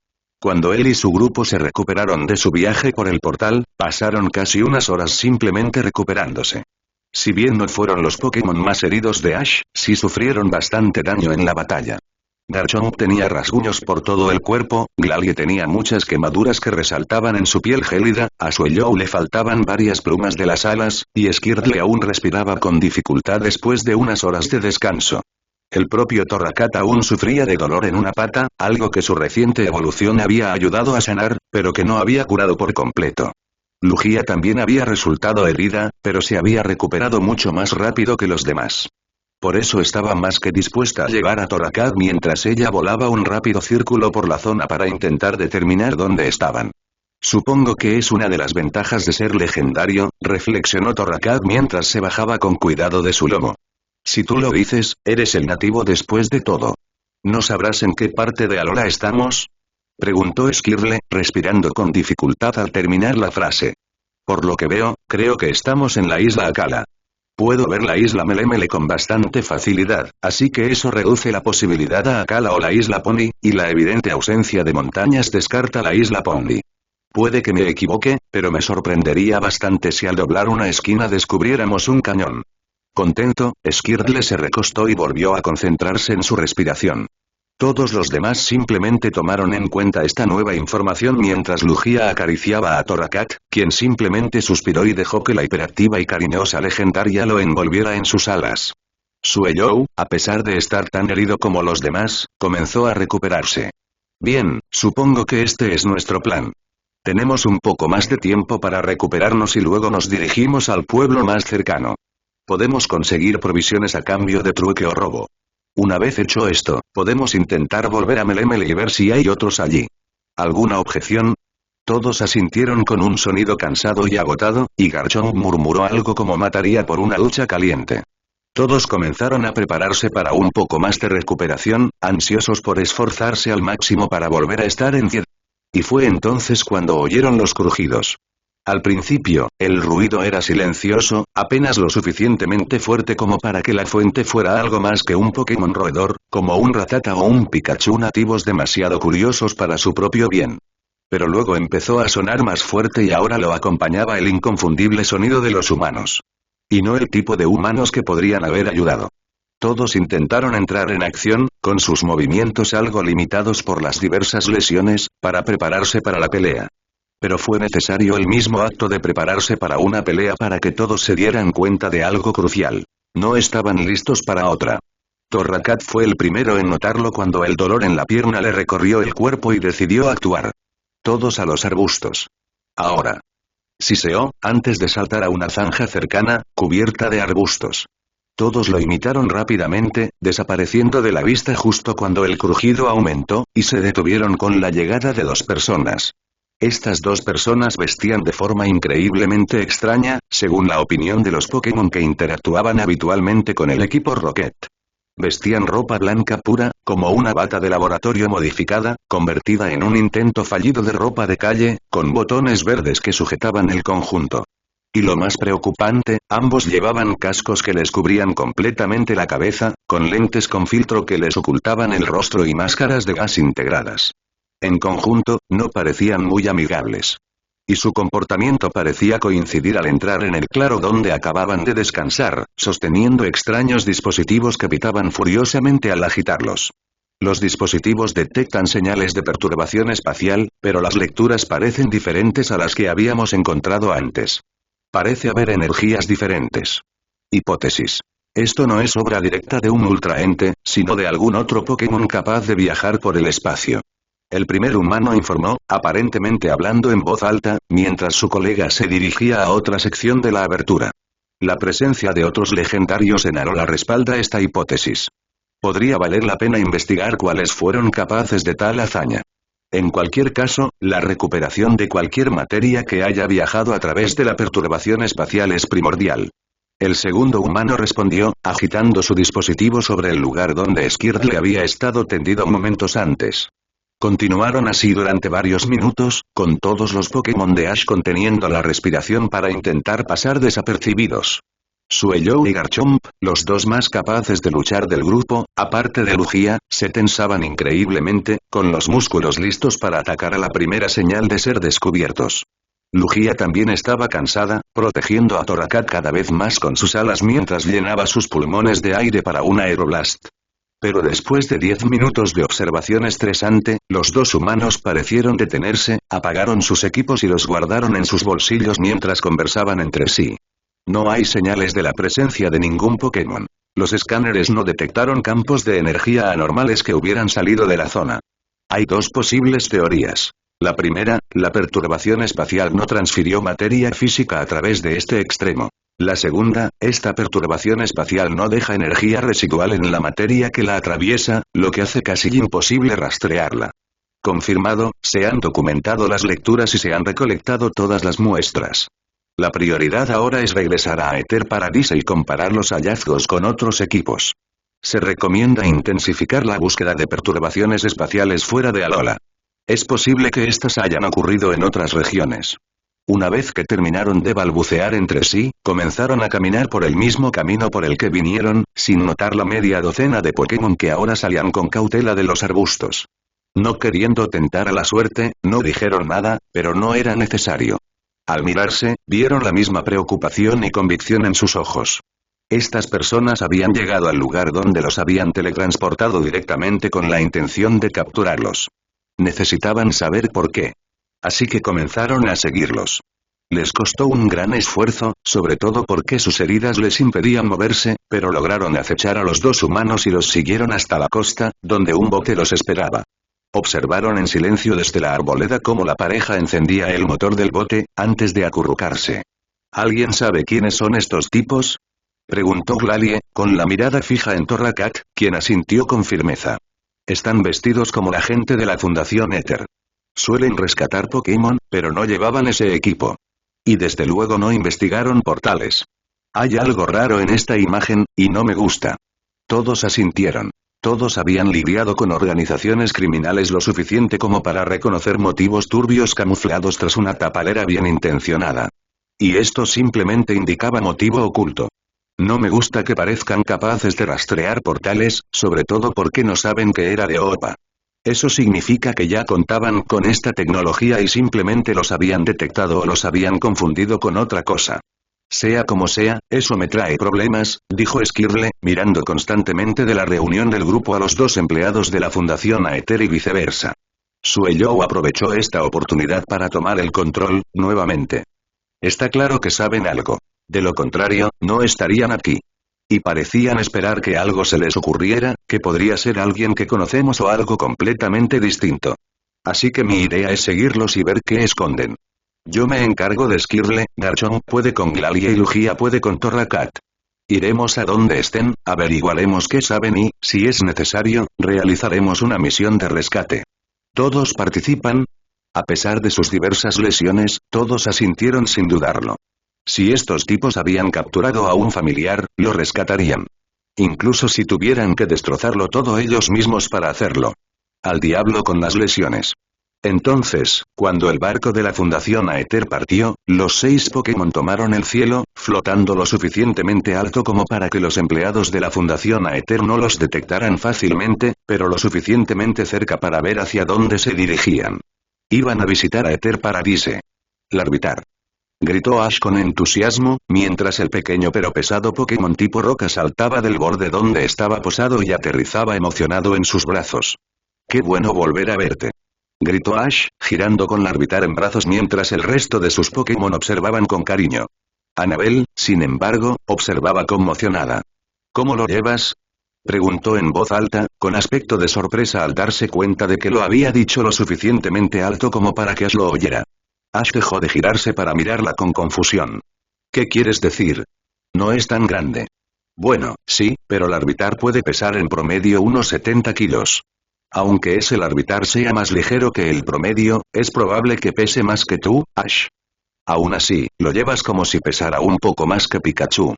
Speaker 1: Cuando él y su grupo se recuperaron de su viaje por el portal, pasaron casi unas horas simplemente recuperándose. Si bien no fueron los Pokémon más heridos de Ash, sí sufrieron bastante daño en la batalla. Garchomp tenía rasguños por todo el cuerpo, Glalie tenía muchas quemaduras que resaltaban en su piel gélida, a Suellou le faltaban varias plumas de las alas, y Squirtle aún respiraba con dificultad después de unas horas de descanso. El propio Torracat aún sufría de dolor en una pata, algo que su reciente evolución había ayudado a sanar, pero que no había curado por completo. Lugia también había resultado herida, pero se había recuperado mucho más rápido que los demás. Por eso estaba más que dispuesta a llegar a Torracat mientras ella volaba un rápido círculo por la zona para intentar determinar dónde estaban. Supongo que es una de las ventajas de ser legendario, reflexionó Torracat mientras se bajaba con cuidado de su lomo. Si tú lo dices, eres el nativo después de todo. ¿No sabrás en qué parte de Alola estamos? Preguntó Squirtle, respirando con dificultad al terminar la frase. Por lo que veo, creo que estamos en la isla Akala. Puedo ver la isla Melemele con bastante facilidad, así que eso reduce la posibilidad a Akala o la isla Pony, y la evidente ausencia de montañas descarta la isla Pony. Puede que me equivoque, pero me sorprendería bastante si al doblar una esquina descubriéramos un cañón. Contento, Squirtle se recostó y volvió a concentrarse en su respiración. Todos los demás simplemente tomaron en cuenta esta nueva información mientras Lugia acariciaba a Torracat, quien simplemente suspiró y dejó que la hiperactiva y cariñosa legendaria lo envolviera en sus alas. Suellou, a pesar de estar tan herido como los demás, comenzó a recuperarse. Bien, supongo que este es nuestro plan. Tenemos un poco más de tiempo para recuperarnos y luego nos dirigimos al pueblo más cercano. Podemos conseguir provisiones a cambio de trueque o robo. Una vez hecho esto, podemos intentar volver a Melemele y ver si hay otros allí. ¿Alguna objeción? Todos asintieron con un sonido cansado y agotado, y Garchomp murmuró algo como mataría por una ducha caliente. Todos comenzaron a prepararse para un poco más de recuperación, ansiosos por esforzarse al máximo para volver a estar en pie. Y fue entonces cuando oyeron los crujidos. Al principio, el ruido era silencioso, apenas lo suficientemente fuerte como para que la fuente fuera algo más que un Pokémon roedor, como un Rattata o un Pikachu nativos demasiado curiosos para su propio bien. Pero luego empezó a sonar más fuerte y ahora lo acompañaba el inconfundible sonido de los humanos. Y no el tipo de humanos que podrían haber ayudado. Todos intentaron entrar en acción, con sus movimientos algo limitados por las diversas lesiones, para prepararse para la pelea. Pero fue necesario el mismo acto de prepararse para una pelea para que todos se dieran cuenta de algo crucial. No estaban listos para otra. Torracat fue el primero en notarlo cuando el dolor en la pierna le recorrió el cuerpo y decidió actuar. Todos a los arbustos. Ahora. Siseó, antes de saltar a una zanja cercana, cubierta de arbustos. Todos lo imitaron rápidamente, desapareciendo de la vista justo cuando el crujido aumentó, y se detuvieron con la llegada de 2 personas. Estas 2 personas vestían de forma increíblemente extraña, según la opinión de los Pokémon que interactuaban habitualmente con el equipo Rocket. Vestían ropa blanca pura, como una bata de laboratorio modificada, convertida en un intento fallido de ropa de calle, con botones verdes que sujetaban el conjunto. Y lo más preocupante, ambos llevaban cascos que les cubrían completamente la cabeza, con lentes con filtro que les ocultaban el rostro y máscaras de gas integradas. En conjunto, no parecían muy amigables. Y su comportamiento parecía coincidir al entrar en el claro donde acababan de descansar, sosteniendo extraños dispositivos que pitaban furiosamente al agitarlos. Los dispositivos detectan señales de perturbación espacial, pero las lecturas parecen diferentes a las que habíamos encontrado antes. Parece haber energías diferentes. Hipótesis. Esto no es obra directa de un ultraente, sino de algún otro Pokémon capaz de viajar por el espacio. El primer humano informó, aparentemente hablando en voz alta, mientras su colega se dirigía a otra sección de la abertura. La presencia de otros legendarios en Alola respalda esta hipótesis. Podría valer la pena investigar cuáles fueron capaces de tal hazaña. En cualquier caso, la recuperación de cualquier materia que haya viajado a través de la perturbación espacial es primordial. El segundo humano respondió, agitando su dispositivo sobre el lugar donde Skirtle había estado tendido momentos antes. Continuaron así durante varios minutos, con todos los Pokémon de Ash conteniendo la respiración para intentar pasar desapercibidos. Suellou y Garchomp, los 2 más capaces de luchar del grupo, aparte de Lugia, se tensaban increíblemente, con los músculos listos para atacar a la primera señal de ser descubiertos. Lugia también estaba cansada, protegiendo a Torracat cada vez más con sus alas mientras llenaba sus pulmones de aire para un Aeroblast. Pero después de 10 minutos de observación estresante, los 2 humanos parecieron detenerse, apagaron sus equipos y los guardaron en sus bolsillos mientras conversaban entre sí. No hay señales de la presencia de ningún Pokémon. Los escáneres no detectaron campos de energía anormales que hubieran salido de la zona. Hay 2 posibles teorías. La primera, la perturbación espacial no transfirió materia física a través de este extremo. La segunda, esta perturbación espacial no deja energía residual en la materia que la atraviesa, lo que hace casi imposible rastrearla. Confirmado, se han documentado las lecturas y se han recolectado todas las muestras. La prioridad ahora es regresar a Aether Paradise y comparar los hallazgos con otros equipos. Se recomienda intensificar la búsqueda de perturbaciones espaciales fuera de Alola. Es posible que estas hayan ocurrido en otras regiones. Una vez que terminaron de balbucear entre sí, comenzaron a caminar por el mismo camino por el que vinieron, sin notar la media docena de Pokémon que ahora salían con cautela de los arbustos. No queriendo tentar a la suerte, no dijeron nada, pero no era necesario. Al mirarse, vieron la misma preocupación y convicción en sus ojos. Estas personas habían llegado al lugar donde los habían teletransportado directamente con la intención de capturarlos. Necesitaban saber por qué. Así que comenzaron a seguirlos. Les costó un gran esfuerzo, sobre todo porque sus heridas les impedían moverse, pero lograron acechar a los 2 humanos y los siguieron hasta la costa, donde un bote los esperaba. Observaron en silencio desde la arboleda cómo la pareja encendía el motor del bote, antes de acurrucarse. ¿Alguien sabe quiénes son estos tipos?, preguntó Glalie, con la mirada fija en Torracat, quien asintió con firmeza. Están vestidos como la gente de la Fundación Éter. Suelen rescatar Pokémon, pero no llevaban ese equipo. Y desde luego no investigaron portales. Hay algo raro en esta imagen, y no me gusta. Todos asintieron. Todos habían lidiado con organizaciones criminales lo suficiente como para reconocer motivos turbios camuflados tras una tapalera bien intencionada. Y esto simplemente indicaba motivo oculto. No me gusta que parezcan capaces de rastrear portales, sobre todo porque no saben que era de OPA. Eso significa que ya contaban con esta tecnología y simplemente los habían detectado o los habían confundido con otra cosa. Sea como sea, eso me trae problemas, dijo Skirtle, mirando constantemente de la reunión del grupo a los 2 empleados de la Fundación Aether y viceversa. Sueyou aprovechó esta oportunidad para tomar el control, nuevamente. Está claro que saben algo. De lo contrario, no estarían aquí. Y parecían esperar que algo se les ocurriera, que podría ser alguien que conocemos o algo completamente distinto. Así que mi idea es seguirlos y ver qué esconden. Yo me encargo de Skirle, Garchomp puede con Glalie y Lugia puede con Torracat. Iremos a donde estén, averiguaremos qué saben y, si es necesario, realizaremos una misión de rescate. ¿Todos participan? A pesar de sus diversas lesiones, todos asintieron sin dudarlo. Si estos tipos habían capturado a un familiar, lo rescatarían. Incluso si tuvieran que destrozarlo todo ellos mismos para hacerlo. Al diablo con las lesiones. Entonces, cuando el barco de la Fundación Aether partió, los 6 Pokémon tomaron el cielo, flotando lo suficientemente alto como para que los empleados de la Fundación Aether no los detectaran fácilmente, pero lo suficientemente cerca para ver hacia dónde se dirigían. Iban a visitar a Aether Paradise. Larvitar. Gritó Ash con entusiasmo, mientras el pequeño pero pesado Pokémon tipo roca saltaba del borde donde estaba posado y aterrizaba emocionado en sus brazos. ¡Qué bueno volver a verte! Gritó Ash, girando con Larvitar en brazos mientras el resto de sus Pokémon observaban con cariño. Annabel, sin embargo, observaba conmocionada. ¿Cómo lo llevas? Preguntó en voz alta, con aspecto de sorpresa al darse cuenta de que lo había dicho lo suficientemente alto como para que Ash lo oyera. Ash dejó de girarse para mirarla con confusión. ¿Qué quieres decir? No es tan grande. Bueno, sí, pero Larvitar puede pesar en promedio unos 70 kilos. Aunque ese Larvitar sea más ligero que el promedio, es probable que pese más que tú, Ash. Aún así, lo llevas como si pesara un poco más que Pikachu.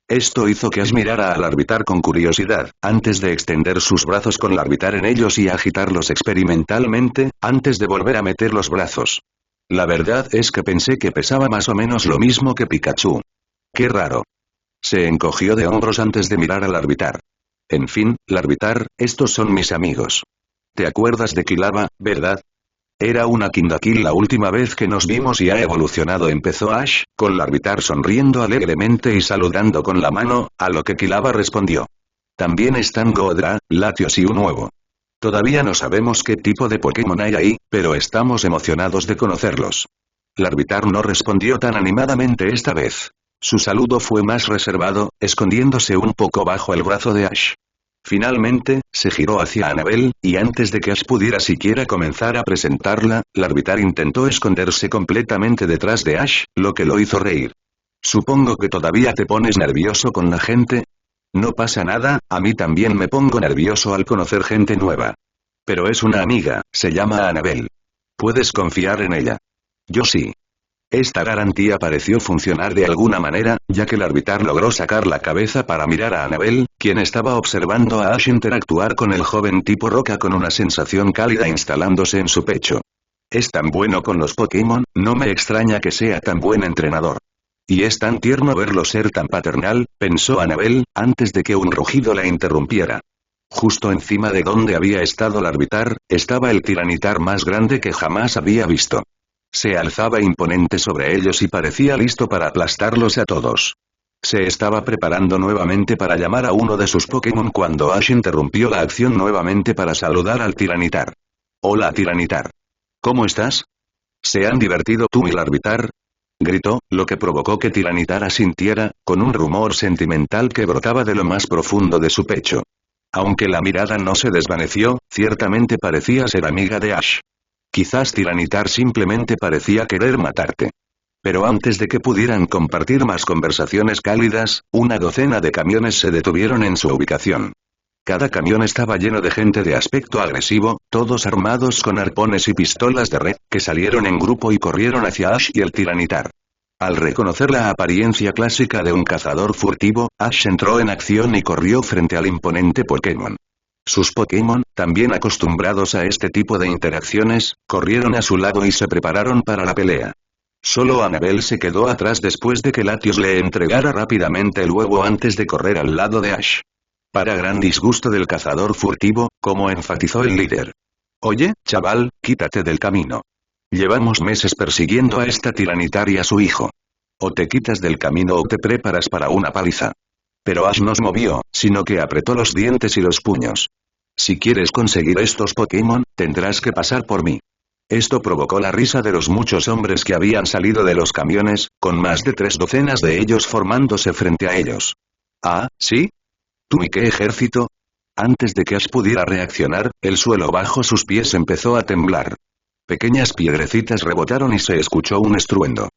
Speaker 1: Esto hizo que Ash mirara al Larvitar con curiosidad, antes de extender sus brazos con Larvitar en ellos y agitarlos experimentalmente, antes de volver a meter los brazos. La verdad es que pensé que pesaba más o menos lo mismo que Pikachu. Qué raro. Se encogió de hombros antes de mirar al Larvitar. En fin, Larvitar, estos son mis amigos. ¿Te acuerdas de Quilava, verdad? Era una Kindakill la última vez que nos vimos y ha evolucionado, empezó Ash, con Larvitar sonriendo alegremente y saludando con la mano, a lo que Quilava respondió. También están Godra, Latios y un nuevo. Todavía no sabemos qué tipo de Pokémon hay ahí, pero estamos emocionados de conocerlos. Larvitar no respondió tan animadamente esta vez. Su saludo fue más reservado, escondiéndose un poco bajo el brazo de Ash. Finalmente, se giró hacia Annabel, y antes de que Ash pudiera siquiera comenzar a presentarla, Larvitar intentó esconderse completamente detrás de Ash, lo que lo hizo reír. Supongo que todavía te pones nervioso con la gente. No pasa nada, a mí también me pongo nervioso al conocer gente nueva. Pero es una amiga, se llama Annabel. Puedes confiar en ella. Yo sí. Esta garantía pareció funcionar de alguna manera, ya que Larvitar logró sacar la cabeza para mirar a Annabel, quien estaba observando a Ash interactuar con el joven tipo roca con una sensación cálida instalándose en su pecho. Es tan bueno con los Pokémon, no me extraña que sea tan buen entrenador. Y es tan tierno verlo ser tan paternal, pensó Annabel, antes de que un rugido la interrumpiera. Justo encima de donde había estado Larvitar, estaba el tiranitar más grande que jamás había visto. Se alzaba imponente sobre ellos y parecía listo para aplastarlos a todos. Se estaba preparando nuevamente para llamar a uno de sus Pokémon cuando Ash interrumpió la acción nuevamente para saludar al tiranitar. Hola tiranitar. ¿Cómo estás? ¿Se han divertido tú y Larvitar? Gritó, lo que provocó que Tiranitar asintiera, con un rumor sentimental que brotaba de lo más profundo de su pecho. Aunque la mirada no se desvaneció, ciertamente parecía ser amiga de Ash. Quizás Tiranitar simplemente parecía querer matarte. Pero antes de que pudieran compartir más conversaciones cálidas, una docena de camiones se detuvieron en su ubicación. Cada camión estaba lleno de gente de aspecto agresivo, todos armados con arpones y pistolas de red, que salieron en grupo y corrieron hacia Ash y el tiranitar. Al reconocer la apariencia clásica de un cazador furtivo, Ash entró en acción y corrió frente al imponente Pokémon. Sus Pokémon, también acostumbrados a este tipo de interacciones, corrieron a su lado y se prepararon para la pelea. Solo Annabel se quedó atrás después de que Latios le entregara rápidamente el huevo antes de correr al lado de Ash. Para gran disgusto del cazador furtivo, como enfatizó el líder. Oye, chaval, quítate del camino. Llevamos meses persiguiendo a esta tiranitar y a su hijo. O te quitas del camino o te preparas para una paliza. Pero Ash no se movió, sino que apretó los dientes y los puños. Si quieres conseguir estos Pokémon, tendrás que pasar por mí. Esto provocó la risa de los muchos hombres que habían salido de los camiones, con más de 3 docenas de ellos formándose frente a ellos. ¿Ah, sí? ¿Tú y qué ejército? Antes de que Ash pudiera reaccionar, el suelo bajo sus pies empezó a temblar. Pequeñas piedrecitas rebotaron y se escuchó un estruendo.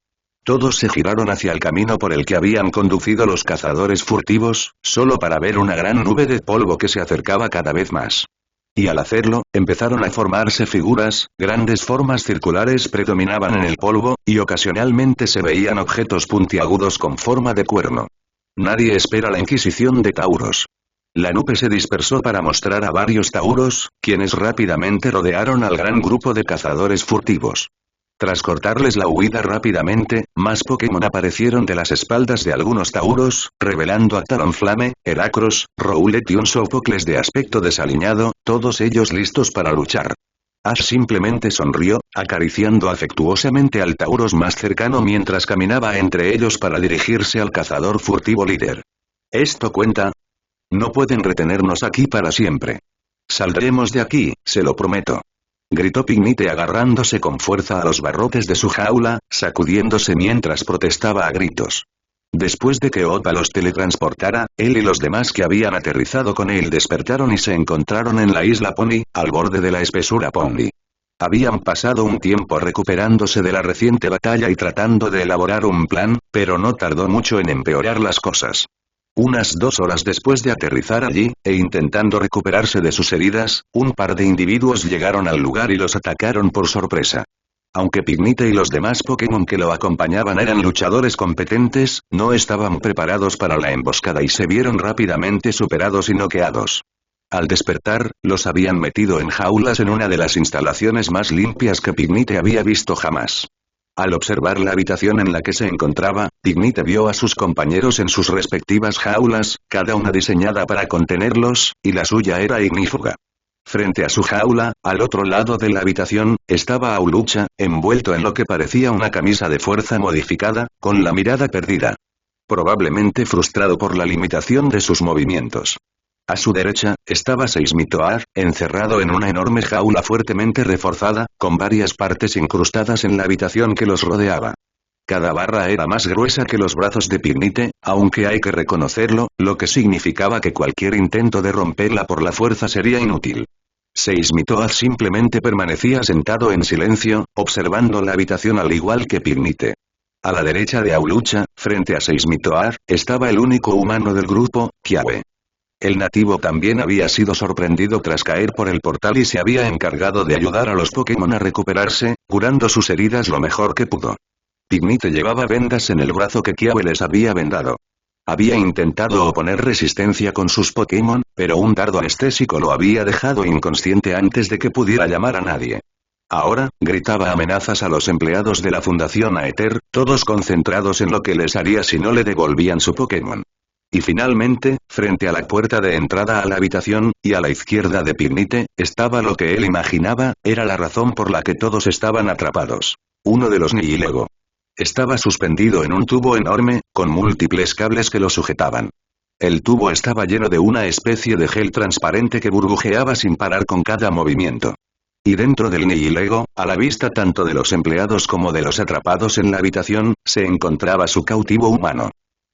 Speaker 1: Todos se giraron hacia el camino por el que habían conducido los cazadores furtivos, solo para ver una gran nube de polvo que se acercaba cada vez más. Y al hacerlo, empezaron a formarse figuras, grandes formas circulares predominaban en el polvo, y ocasionalmente se veían objetos puntiagudos con forma de cuerno. Nadie espera la Inquisición de Tauros. La nube se dispersó para mostrar a varios tauros, quienes rápidamente rodearon al gran grupo de cazadores furtivos. Tras cortarles la huida rápidamente, más Pokémon aparecieron de las espaldas de algunos tauros, revelando a Talonflame, Heracross, Rowlet y un Sofocles de aspecto desaliñado, todos ellos listos para luchar. Ash simplemente sonrió, acariciando afectuosamente al Tauros más cercano mientras caminaba entre ellos para dirigirse al cazador furtivo líder. ¿Esto cuenta? No pueden retenernos aquí para siempre. Saldremos de aquí, se lo prometo. Gritó Pignite agarrándose con fuerza a los barrotes de su jaula, sacudiéndose mientras protestaba a gritos. Después de que Opa los teletransportara, él y los demás que habían aterrizado con él despertaron y se encontraron en la isla Pony, al borde de la espesura Pony. Habían pasado un tiempo recuperándose de la reciente batalla y tratando de elaborar un plan, pero no tardó mucho en empeorar las cosas. Unas 2 horas después de aterrizar allí, e intentando recuperarse de sus heridas, un par de individuos llegaron al lugar y los atacaron por sorpresa. Aunque Pignite y los demás Pokémon que lo acompañaban eran luchadores competentes, no estaban preparados para la emboscada y se vieron rápidamente superados y noqueados. Al despertar, los habían metido en jaulas en una de las instalaciones más limpias que Pignite había visto jamás. Al observar la habitación en la que se encontraba, Pignite vio a sus compañeros en sus respectivas jaulas, cada una diseñada para contenerlos, y la suya era ignífuga. Frente a su jaula, al otro lado de la habitación, estaba Aulucha, envuelto en lo que parecía una camisa de fuerza modificada, con la mirada perdida. Probablemente frustrado por la limitación de sus movimientos. A su derecha, estaba Seismitoad, encerrado en una enorme jaula fuertemente reforzada, con varias partes incrustadas en la habitación que los rodeaba. Cada barra era más gruesa que los brazos de Pignite, aunque hay que reconocerlo, lo que significaba que cualquier intento de romperla por la fuerza sería inútil. Seismitoad simplemente permanecía sentado en silencio, observando la habitación al igual que Pignite. A la derecha de Aulucha, frente a Seismitoad, estaba el único humano del grupo, Kiawe. El nativo también había sido sorprendido tras caer por el portal y se había encargado de ayudar a los Pokémon a recuperarse, curando sus heridas lo mejor que pudo. Pignite llevaba vendas en el brazo que Kiawe les había vendado. Había intentado oponer resistencia con sus Pokémon, pero un dardo anestésico lo había dejado inconsciente antes de que pudiera llamar a nadie. Ahora, gritaba amenazas a los empleados de la Fundación Aether, todos concentrados en lo que les haría si no le devolvían su Pokémon. Y finalmente, frente a la puerta de entrada a la habitación, y a la izquierda de Pignite, estaba lo que él imaginaba, era la razón por la que todos estaban atrapados. Uno de los Nihilego. Estaba suspendido en un tubo enorme, con múltiples cables que lo sujetaban. El tubo estaba lleno de una especie de gel transparente que burbujeaba sin parar con cada movimiento. Y dentro del Nihilego, a la vista tanto de los empleados como de los atrapados en la habitación, se encontraba su cautivo humano.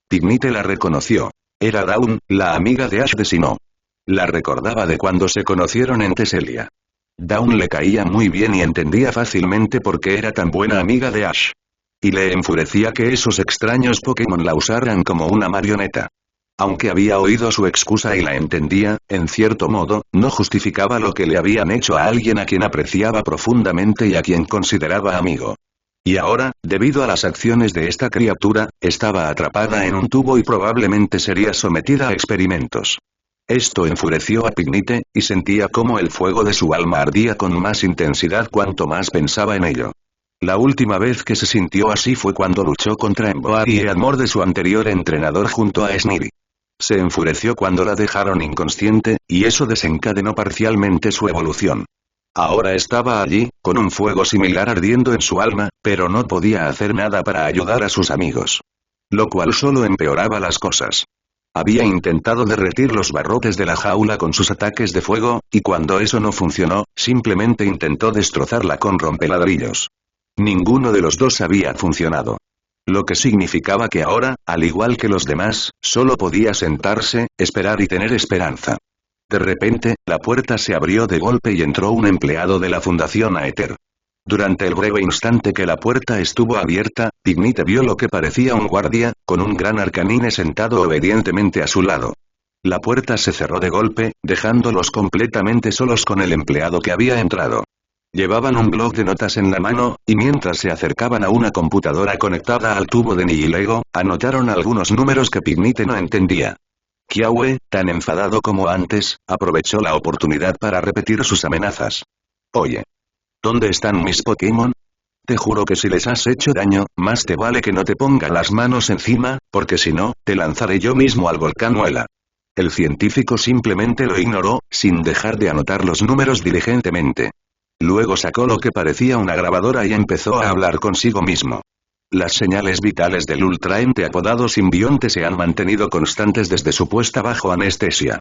Speaker 1: Pignite la reconoció. Era Dawn, la amiga de Ash de Sinnoh. La recordaba de cuando se conocieron en Teselia. Dawn le caía muy bien y entendía fácilmente por qué era tan buena amiga de Ash. Y le enfurecía que esos extraños Pokémon la usaran como una marioneta. Aunque había oído su excusa y la entendía, en cierto modo, no justificaba lo que le habían hecho a alguien a quien apreciaba profundamente y a quien consideraba amigo. Y ahora, debido a las acciones de esta criatura, estaba atrapada en un tubo y probablemente sería sometida a experimentos. Esto enfureció a Pignite, y sentía cómo el fuego de su alma ardía con más intensidad cuanto más pensaba en ello. La última vez que se sintió así fue cuando luchó contra Emboar y Edmor de su anterior entrenador junto a Snivy. Se enfureció cuando la dejaron inconsciente, y eso desencadenó parcialmente su evolución. Ahora estaba allí, con un fuego similar ardiendo en su alma, pero no podía hacer nada para ayudar a sus amigos. Lo cual solo empeoraba las cosas. Había intentado derretir los barrotes de la jaula con sus ataques de fuego, y cuando eso no funcionó, simplemente intentó destrozarla con rompeladrillos. Ninguno de los dos había funcionado. Lo que significaba que ahora, al igual que los demás, solo podía sentarse, esperar y tener esperanza. De repente, la puerta se abrió de golpe y entró un empleado de la Fundación Aether. Durante el breve instante que la puerta estuvo abierta, Dignite vio lo que parecía un guardia, con un gran arcanine sentado obedientemente a su lado. La puerta se cerró de golpe, dejándolos completamente solos con el empleado que había entrado. Llevaban un bloc de notas en la mano, y mientras se acercaban a una computadora conectada al tubo de Nihilego, anotaron algunos números que Dignite no entendía. Kiawe, tan enfadado como antes, aprovechó la oportunidad para repetir sus amenazas. Oye. ¿Dónde están mis Pokémon? Te juro que si les has hecho daño, más te vale que no te ponga las manos encima, porque si no, te lanzaré yo mismo al volcán Muela. El científico simplemente lo ignoró, sin dejar de anotar los números diligentemente. Luego sacó lo que parecía una grabadora y empezó a hablar consigo mismo. Las señales vitales del ultraente apodado simbionte se han mantenido constantes desde su puesta bajo anestesia.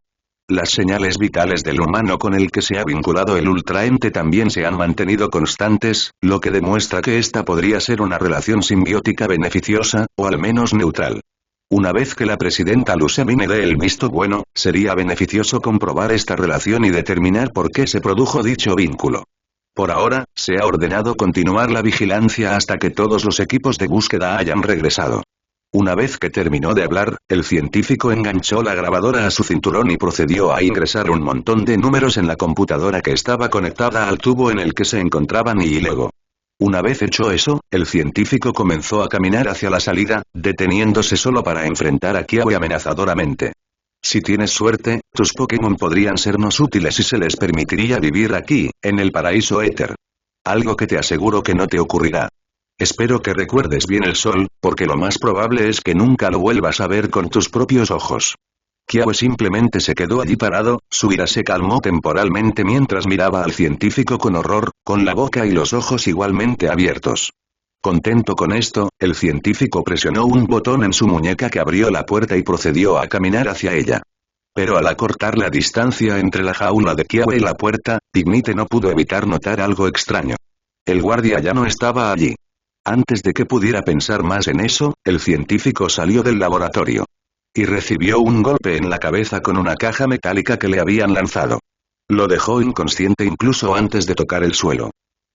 Speaker 1: Las señales vitales del humano con el que se ha vinculado el ultraente también se han mantenido constantes, lo que demuestra que esta podría ser una relación simbiótica beneficiosa, o al menos neutral. Una vez que la presidenta Lusamine dé el visto bueno, sería beneficioso comprobar esta relación y determinar por qué se produjo dicho vínculo. Por ahora, se ha ordenado continuar la vigilancia hasta que todos los equipos de búsqueda hayan regresado. Una vez que terminó de hablar, el científico enganchó la grabadora a su cinturón y procedió a ingresar un montón de números en la computadora que estaba conectada al tubo en el que se encontraba Nihilego. Una vez hecho eso, el científico comenzó a caminar hacia la salida, deteniéndose solo para enfrentar a Kiawe amenazadoramente. Si tienes suerte, tus Pokémon podrían sernos útiles y se les permitiría vivir aquí, en el paraíso éter. Algo que te aseguro que no te ocurrirá. Espero que recuerdes bien el sol, porque lo más probable es que nunca lo vuelvas a ver con tus propios ojos. Kiawe simplemente se quedó allí parado, su ira se calmó temporalmente mientras miraba al científico con horror, con la boca y los ojos igualmente abiertos. Contento con esto, el científico presionó un botón en su muñeca que abrió la puerta y procedió a caminar hacia ella. Pero al acortar la distancia entre la jaula de Kiawe y la puerta, Dignite no pudo evitar notar algo extraño. El guardia ya no estaba allí. Antes de que pudiera pensar más en eso, el científico salió del laboratorio. Y recibió un golpe en la cabeza con una caja metálica que le habían lanzado. Lo dejó inconsciente incluso antes de tocar el suelo.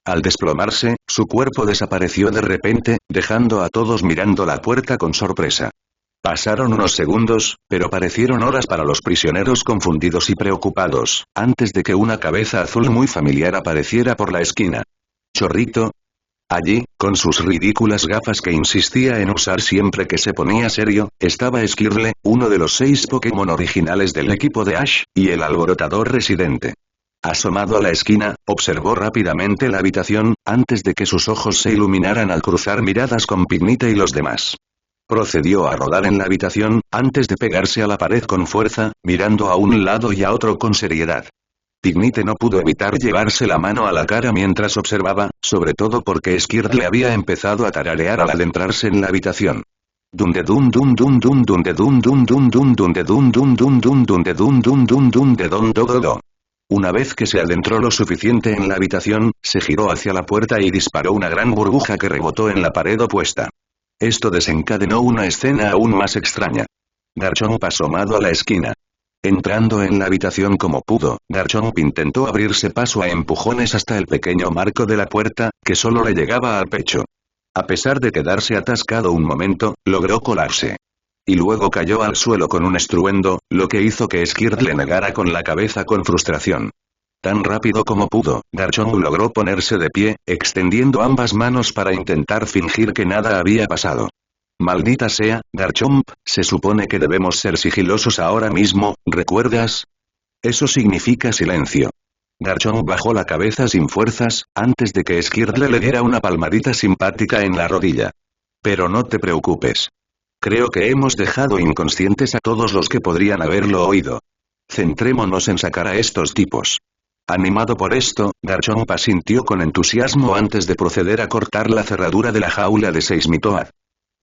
Speaker 1: Al desplomarse, su cuerpo desapareció de repente, dejando a todos mirando la puerta con sorpresa. Pasaron unos segundos, pero parecieron horas para los prisioneros confundidos y preocupados, antes de que una cabeza azul muy familiar apareciera por la esquina. Chorrito. Allí, con sus ridículas gafas que insistía en usar siempre que se ponía serio, estaba Skirle, uno de los 6 Pokémon originales del equipo de Ash, y el alborotador residente. Asomado a la esquina, observó rápidamente la habitación, antes de que sus ojos se iluminaran al cruzar miradas con Dignite y los demás. Procedió a rodar en la habitación, antes de pegarse a la pared con fuerza, mirando a un lado y a otro con seriedad. Dignite no pudo evitar llevarse la mano a la cara mientras observaba, sobre todo porque Skirle había empezado a tararear al adentrarse en la habitación. Dunde dun dun dun dun dunde dun dun dun dun dunde dun dun dun dun dunde dun dun dun dun de don do do. Una vez que se adentró lo suficiente en la habitación, se giró hacia la puerta y disparó una gran burbuja que rebotó en la pared opuesta. Esto desencadenó una escena aún más extraña. Garchomp asomado a la esquina. Entrando en la habitación como pudo, Garchomp intentó abrirse paso a empujones hasta el pequeño marco de la puerta, que solo le llegaba al pecho. A pesar de quedarse atascado un momento, logró colarse. Y luego cayó al suelo con un estruendo, lo que hizo que Skirle negara con la cabeza con frustración. Tan rápido como pudo, Garchomp logró ponerse de pie, extendiendo ambas manos para intentar fingir que nada había pasado. Maldita sea, Garchomp, se supone que debemos ser sigilosos ahora mismo, ¿recuerdas? Eso significa silencio. Garchomp bajó la cabeza sin fuerzas, antes de que Skirle le diera una palmadita simpática en la rodilla. Pero no te preocupes. Creo que hemos dejado inconscientes a todos los que podrían haberlo oído. Centrémonos en sacar a estos tipos. Animado por esto, Garchomp asintió con entusiasmo antes de proceder a cortar la cerradura de la jaula de Seismitoad.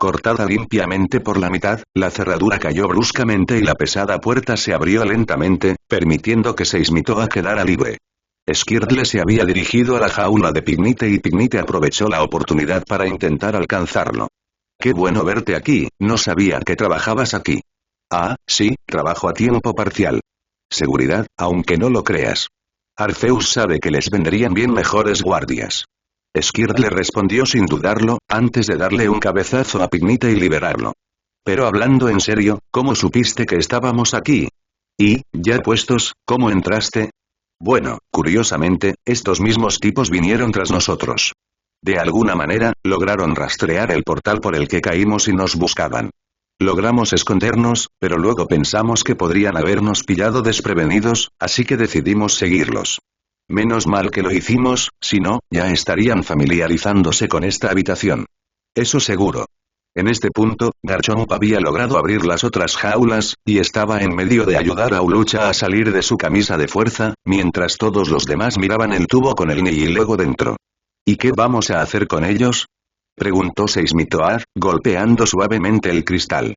Speaker 1: Cortada limpiamente por la mitad, la cerradura cayó bruscamente y la pesada puerta se abrió lentamente, permitiendo que Seismitoa quedara libre. Skirtle se había dirigido a la jaula de Pignite y Pignite aprovechó la oportunidad para intentar alcanzarlo. Qué bueno verte aquí, no sabía que trabajabas aquí. Ah, sí, trabajo a tiempo parcial. Seguridad, aunque no lo creas. Arceus sabe que les vendrían bien mejores guardias. Skirtle respondió sin dudarlo, antes de darle un cabezazo a Pignite y liberarlo. Pero hablando en serio, ¿cómo supiste que estábamos aquí? Y, ya puestos, ¿cómo entraste? Bueno, curiosamente, estos mismos tipos vinieron tras nosotros. De alguna manera, lograron rastrear el portal por el que caímos y nos buscaban. Logramos escondernos, pero luego pensamos que podrían habernos pillado desprevenidos, así que decidimos seguirlos. Menos mal que lo hicimos, si no, ya estarían familiarizándose con esta habitación. Eso seguro. En este punto, Garchomp había logrado abrir las otras jaulas, y estaba en medio de ayudar a Ulucha a salir de su camisa de fuerza, mientras todos los demás miraban el tubo con el Nihilego dentro. ¿Y qué vamos a hacer con ellos? Preguntó Seismitoad, golpeando suavemente el cristal.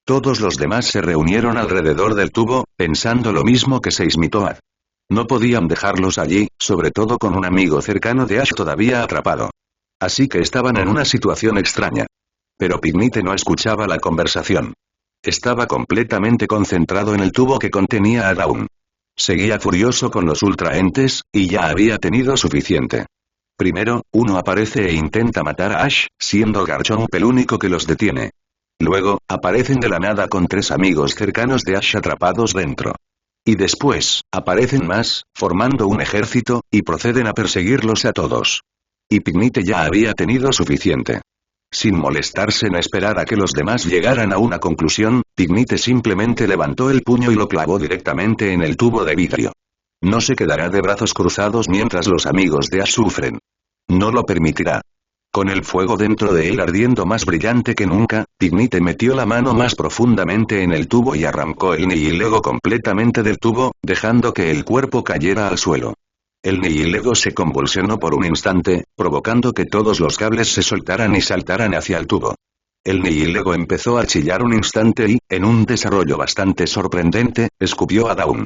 Speaker 1: Todos los demás se reunieron alrededor del tubo, pensando lo mismo que Seismitoad. No podían dejarlos allí, sobre todo con un amigo cercano de Ash todavía atrapado. Así que estaban en una situación extraña. Pero Pignite no escuchaba la conversación. Estaba completamente concentrado en el tubo que contenía a Dawn. Seguía furioso con los ultraentes, y ya había tenido suficiente. Primero, uno aparece e intenta matar a Ash, siendo Garchomp el único que los detiene. Luego, aparecen de la nada con 3 amigos cercanos de Ash atrapados dentro. Y después, aparecen más, formando un ejército, y proceden a perseguirlos a todos. Y Pignite ya había tenido suficiente. Sin molestarse en esperar a que los demás llegaran a una conclusión, Pignite simplemente levantó el puño y lo clavó directamente en el tubo de vidrio. No se quedará de brazos cruzados mientras los amigos de Ash sufren. No lo permitirá. Con el fuego dentro de él ardiendo más brillante que nunca, Pignite metió la mano más profundamente en el tubo y arrancó el Nihilego completamente del tubo, dejando que el cuerpo cayera al suelo. El Nihilego se convulsionó por un instante, provocando que todos los cables se soltaran y saltaran hacia el tubo. El Nihilego empezó a chillar un instante y, en un desarrollo bastante sorprendente, escupió a Dawn.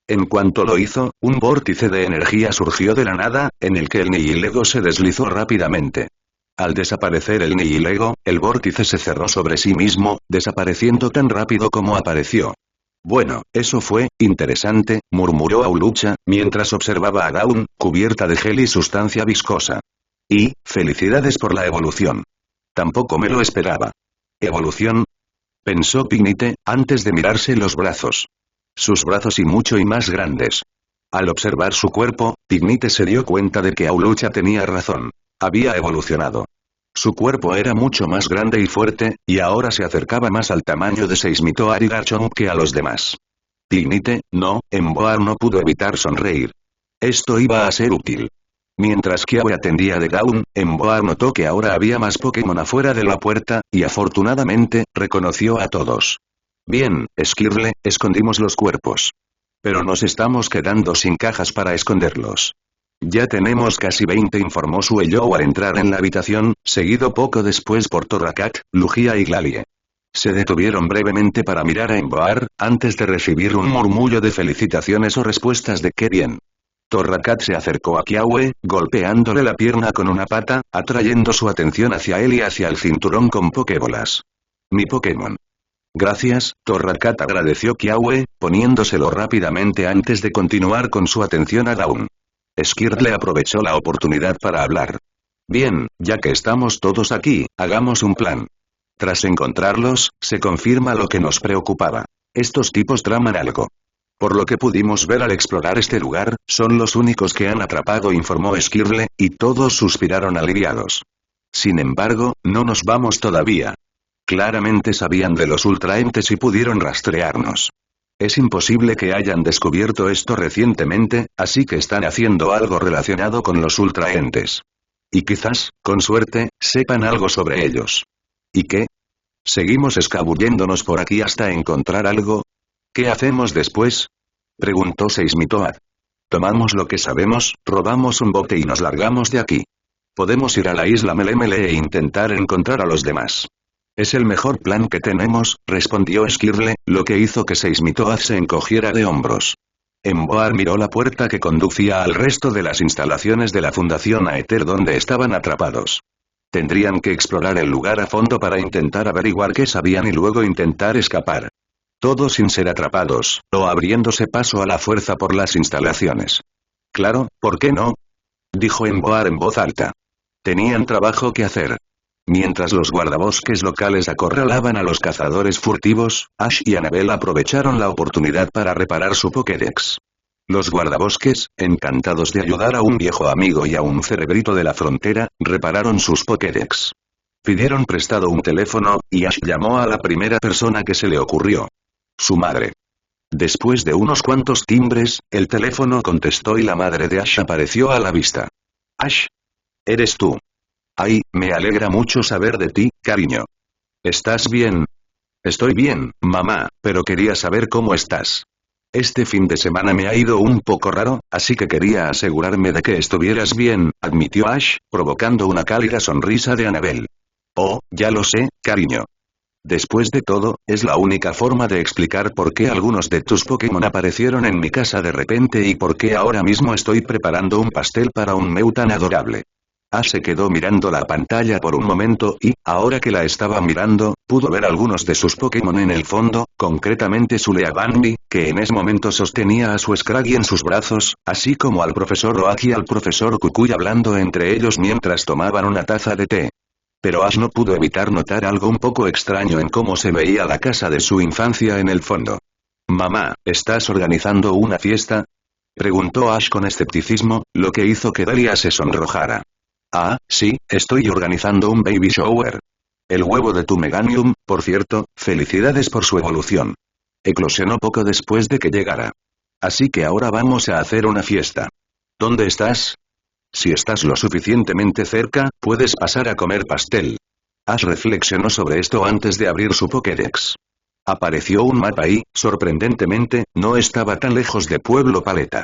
Speaker 1: En cuanto lo hizo, un vórtice de energía surgió de la nada, en el que el Nihilego se deslizó rápidamente. Al desaparecer el Nihilego, el vórtice se cerró sobre sí mismo, desapareciendo tan rápido como apareció. Bueno, eso fue interesante, murmuró Aulucha, mientras observaba a Dawn, cubierta de gel y sustancia viscosa. Y, felicidades por la evolución. Tampoco me lo esperaba. ¿Evolución? Pensó Pignite, antes de mirarse los brazos. Sus brazos y mucho y más grandes. Al observar su cuerpo, Pignite se dio cuenta de que Aulucha tenía razón. Había evolucionado. Su cuerpo era mucho más grande y fuerte, y ahora se acercaba más al tamaño de Seismitoad y Garchomp que a los demás. Pignite, no, Emboar no pudo evitar sonreír. Esto iba a ser útil. Mientras Kiawe atendía de Dawn, Emboar notó que ahora había más Pokémon afuera de la puerta, y afortunadamente, reconoció a todos. Bien, Skirle, escondimos los cuerpos. Pero nos estamos quedando sin cajas para esconderlos. Ya tenemos casi 20, informó Suelló al entrar en la habitación, seguido poco después por Torracat, Lugia y Glalie. Se detuvieron brevemente para mirar a Emboar, antes de recibir un murmullo de felicitaciones o respuestas de qué bien. Torracat se acercó a Kiawe, golpeándole la pierna con una pata, atrayendo su atención hacia él y hacia el cinturón con Pokébolas. Mi Pokémon. Gracias, Torracat agradeció Kiawe, poniéndoselo rápidamente antes de continuar con su atención a Dawn. Skirtle aprovechó la oportunidad para hablar. Bien, ya que estamos todos aquí, hagamos un plan. Tras encontrarlos, se confirma lo que nos preocupaba. Estos tipos traman algo. Por lo que pudimos ver al explorar este lugar, son los únicos que han atrapado, informó Skirtle, y todos suspiraron aliviados. Sin embargo, no nos vamos todavía. Claramente sabían de los ultraentes y pudieron rastrearnos. Es imposible que hayan descubierto esto recientemente, así que están haciendo algo relacionado con los ultraentes. Y quizás, con suerte, sepan algo sobre ellos. ¿Y qué? ¿Seguimos escabulléndonos por aquí hasta encontrar algo? ¿Qué hacemos después? Preguntó Seismitoad. Tomamos lo que sabemos, robamos un bote y nos largamos de aquí. Podemos ir a la isla Melemele e intentar encontrar a los demás. Es el mejor plan que tenemos, respondió Skirle, lo que hizo que Seismitoad se encogiera de hombros. Emboar miró la puerta que conducía al resto de las instalaciones de la Fundación Aether donde estaban atrapados. Tendrían que explorar el lugar a fondo para intentar averiguar qué sabían y luego intentar escapar. Todo sin ser atrapados, o abriéndose paso a la fuerza por las instalaciones. Claro, ¿por qué no? Dijo Emboar en voz alta. Tenían trabajo que hacer. Mientras los guardabosques locales acorralaban a los cazadores furtivos, Ash y Annabelle aprovecharon la oportunidad para reparar su Pokédex. Los guardabosques, encantados de ayudar a un viejo amigo y a un cerebrito de la frontera, repararon sus Pokédex. Pidieron prestado un teléfono, y Ash llamó a la primera persona que se le ocurrió. Su madre. Después de unos cuantos timbres, el teléfono contestó y la madre de Ash apareció a la vista. Ash. ¿Eres tú? Ay, me alegra mucho saber de ti, cariño. ¿Estás bien? Estoy bien, mamá, pero quería saber cómo estás. Este fin de semana me ha ido un poco raro, así que quería asegurarme de que estuvieras bien, admitió Ash, provocando una cálida sonrisa de Annabelle. Oh, ya lo sé, cariño. Después de todo, es la única forma de explicar por qué algunos de tus Pokémon aparecieron en mi casa de repente y por qué ahora mismo estoy preparando un pastel para un meu tan adorable. Ash se quedó mirando la pantalla por un momento y, ahora que la estaba mirando, pudo ver algunos de sus Pokémon en el fondo, concretamente su Leavanny, que en ese momento sostenía a su Scraggy en sus brazos, así como al profesor Oak y al profesor Kukui hablando entre ellos mientras tomaban una taza de té. Pero Ash no pudo evitar notar algo un poco extraño en cómo se veía la casa de su infancia en el fondo. «Mamá, ¿estás organizando una fiesta?», preguntó Ash con escepticismo, lo que hizo que Dahlia se sonrojara. «Ah, sí, estoy organizando un baby shower. El huevo de tu Meganium, por cierto, felicidades por su evolución. Eclosionó poco después de que llegara. Así que ahora vamos a hacer una fiesta. ¿Dónde estás? Si estás lo suficientemente cerca, puedes pasar a comer pastel». Ash reflexionó sobre esto antes de abrir su Pokédex. Apareció un mapa y, sorprendentemente, no estaba tan lejos de Pueblo Paleta.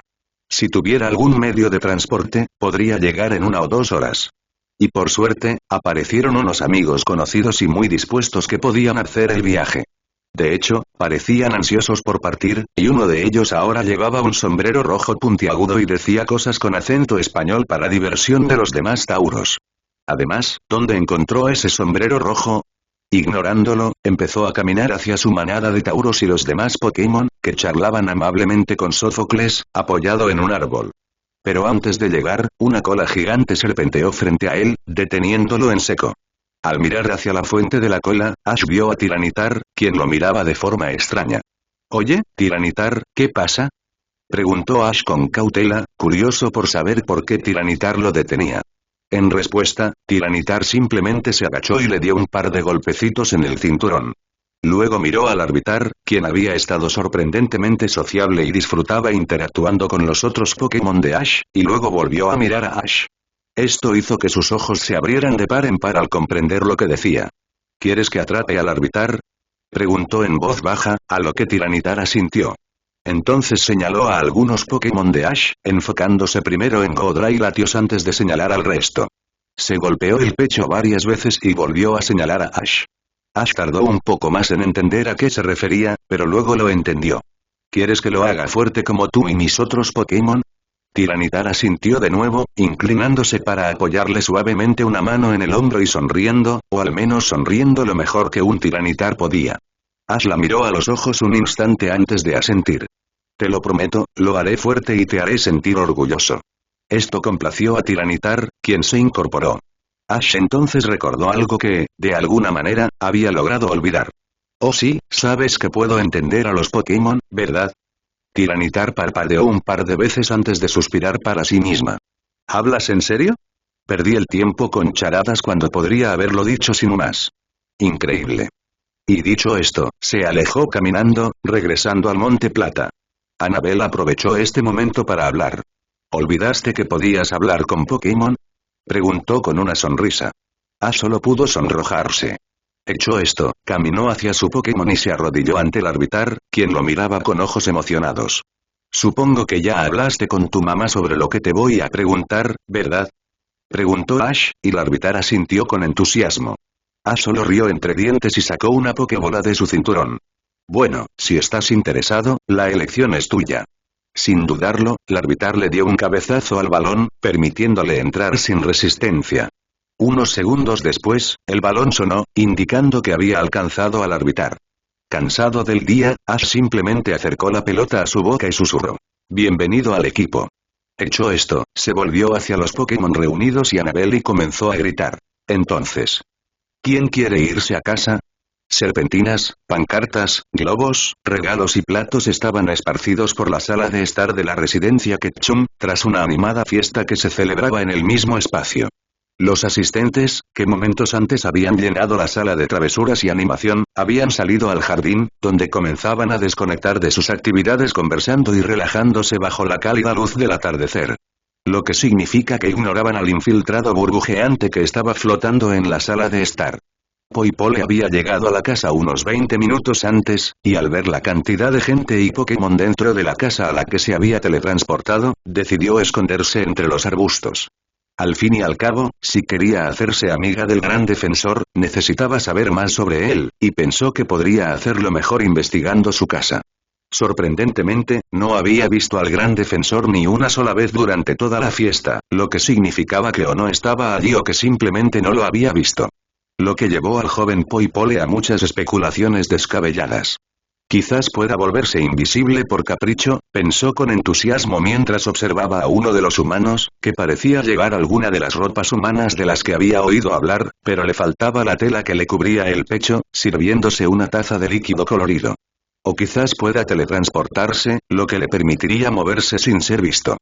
Speaker 1: Si tuviera algún medio de transporte, podría llegar en 1 o 2 horas. Y por suerte, aparecieron unos amigos conocidos y muy dispuestos que podían hacer el viaje. De hecho, parecían ansiosos por partir, y uno de ellos ahora llevaba un sombrero rojo puntiagudo y decía cosas con acento español para diversión de los demás tauros. Además, ¿dónde encontró ese sombrero rojo? Ignorándolo, empezó a caminar hacia su manada de tauros y los demás Pokémon, que charlaban amablemente con Sófocles, apoyado en un árbol. Pero antes de llegar, una cola gigante serpenteó frente a él, deteniéndolo en seco. Al mirar hacia la fuente de la cola, Ash vio a Tiranitar, quien lo miraba de forma extraña. «Oye, Tiranitar, ¿qué pasa?», preguntó Ash con cautela, curioso por saber por qué Tiranitar lo detenía. En respuesta, Tiranitar simplemente se agachó y le dio un par de golpecitos en el cinturón. Luego miró al Larvitar, quien había estado sorprendentemente sociable y disfrutaba interactuando con los otros Pokémon de Ash, y luego volvió a mirar a Ash. Esto hizo que sus ojos se abrieran de par en par al comprender lo que decía. «¿Quieres que atrape al Larvitar?», preguntó en voz baja, a lo que Tiranitar asintió. Entonces señaló a algunos Pokémon de Ash, enfocándose primero en Godra y Latios antes de señalar al resto. Se golpeó el pecho varias veces y volvió a señalar a Ash. Ash tardó un poco más en entender a qué se refería, pero luego lo entendió. «¿Quieres que lo haga fuerte como tú y mis otros Pokémon?». Tiranitar asintió de nuevo, inclinándose para apoyarle suavemente una mano en el hombro y sonriendo, o al menos sonriendo lo mejor que un Tiranitar podía. Ash la miró a los ojos un instante antes de asentir. «Te lo prometo, lo haré fuerte y te haré sentir orgulloso». Esto complació a Tiranitar, quien se incorporó. Ash entonces recordó algo que, de alguna manera, había logrado olvidar. «Oh sí, sabes que puedo entender a los Pokémon, ¿verdad?». Tiranitar parpadeó un par de veces antes de suspirar para sí misma. «¿Hablas en serio? Perdí el tiempo con charadas cuando podría haberlo dicho sin más. Increíble». Y dicho esto, se alejó caminando, regresando al Monte Plata. Annabelle aprovechó este momento para hablar. «¿Olvidaste que podías hablar con Pokémon?», preguntó con una sonrisa. Ash solo pudo sonrojarse. Hecho esto, caminó hacia su Pokémon y se arrodilló ante el Larvitar, quien lo miraba con ojos emocionados. «Supongo que ya hablaste con tu mamá sobre lo que te voy a preguntar, ¿verdad?», preguntó Ash, y Larvitar asintió con entusiasmo. Ash solo rió entre dientes y sacó una pokebola de su cinturón. Bueno, si estás interesado, la elección es tuya. Sin dudarlo, Larvitar le dio un cabezazo al balón, permitiéndole entrar sin resistencia. Unos segundos después, el balón sonó, indicando que había alcanzado al Larvitar. Cansado del día, Ash simplemente acercó la pelota a su boca y susurró. Bienvenido al equipo. Hecho esto, se volvió hacia los Pokémon reunidos y Annabelle y comenzó a gritar. Entonces, ¿quién quiere irse a casa? Serpentinas, pancartas, globos, regalos y platos estaban esparcidos por la sala de estar de la residencia Ketchum, tras una animada fiesta que se celebraba en el mismo espacio. Los asistentes, que momentos antes habían llenado la sala de travesuras y animación, habían salido al jardín, donde comenzaban a desconectar de sus actividades conversando y relajándose bajo la cálida luz del atardecer. Lo que significa que ignoraban al infiltrado burbujeante que estaba flotando en la sala de estar. Poipole había llegado a la casa unos 20 minutos antes, y al ver la cantidad de gente y Pokémon dentro de la casa a la que se había teletransportado, decidió esconderse entre los arbustos. Al fin y al cabo, si quería hacerse amiga del gran defensor, necesitaba saber más sobre él, y pensó que podría hacerlo mejor investigando su casa. Sorprendentemente, no había visto al gran defensor ni una sola vez durante toda la fiesta, lo que significaba que o no estaba allí o que simplemente no lo había visto. Lo que llevó al joven Poipole a muchas especulaciones descabelladas. Quizás pueda volverse invisible por capricho, pensó con entusiasmo mientras observaba a uno de los humanos, que parecía llevar alguna de las ropas humanas de las que había oído hablar, pero le faltaba la tela que le cubría el pecho, sirviéndose una taza de líquido colorido. O quizás pueda teletransportarse, lo que le permitiría moverse sin ser visto.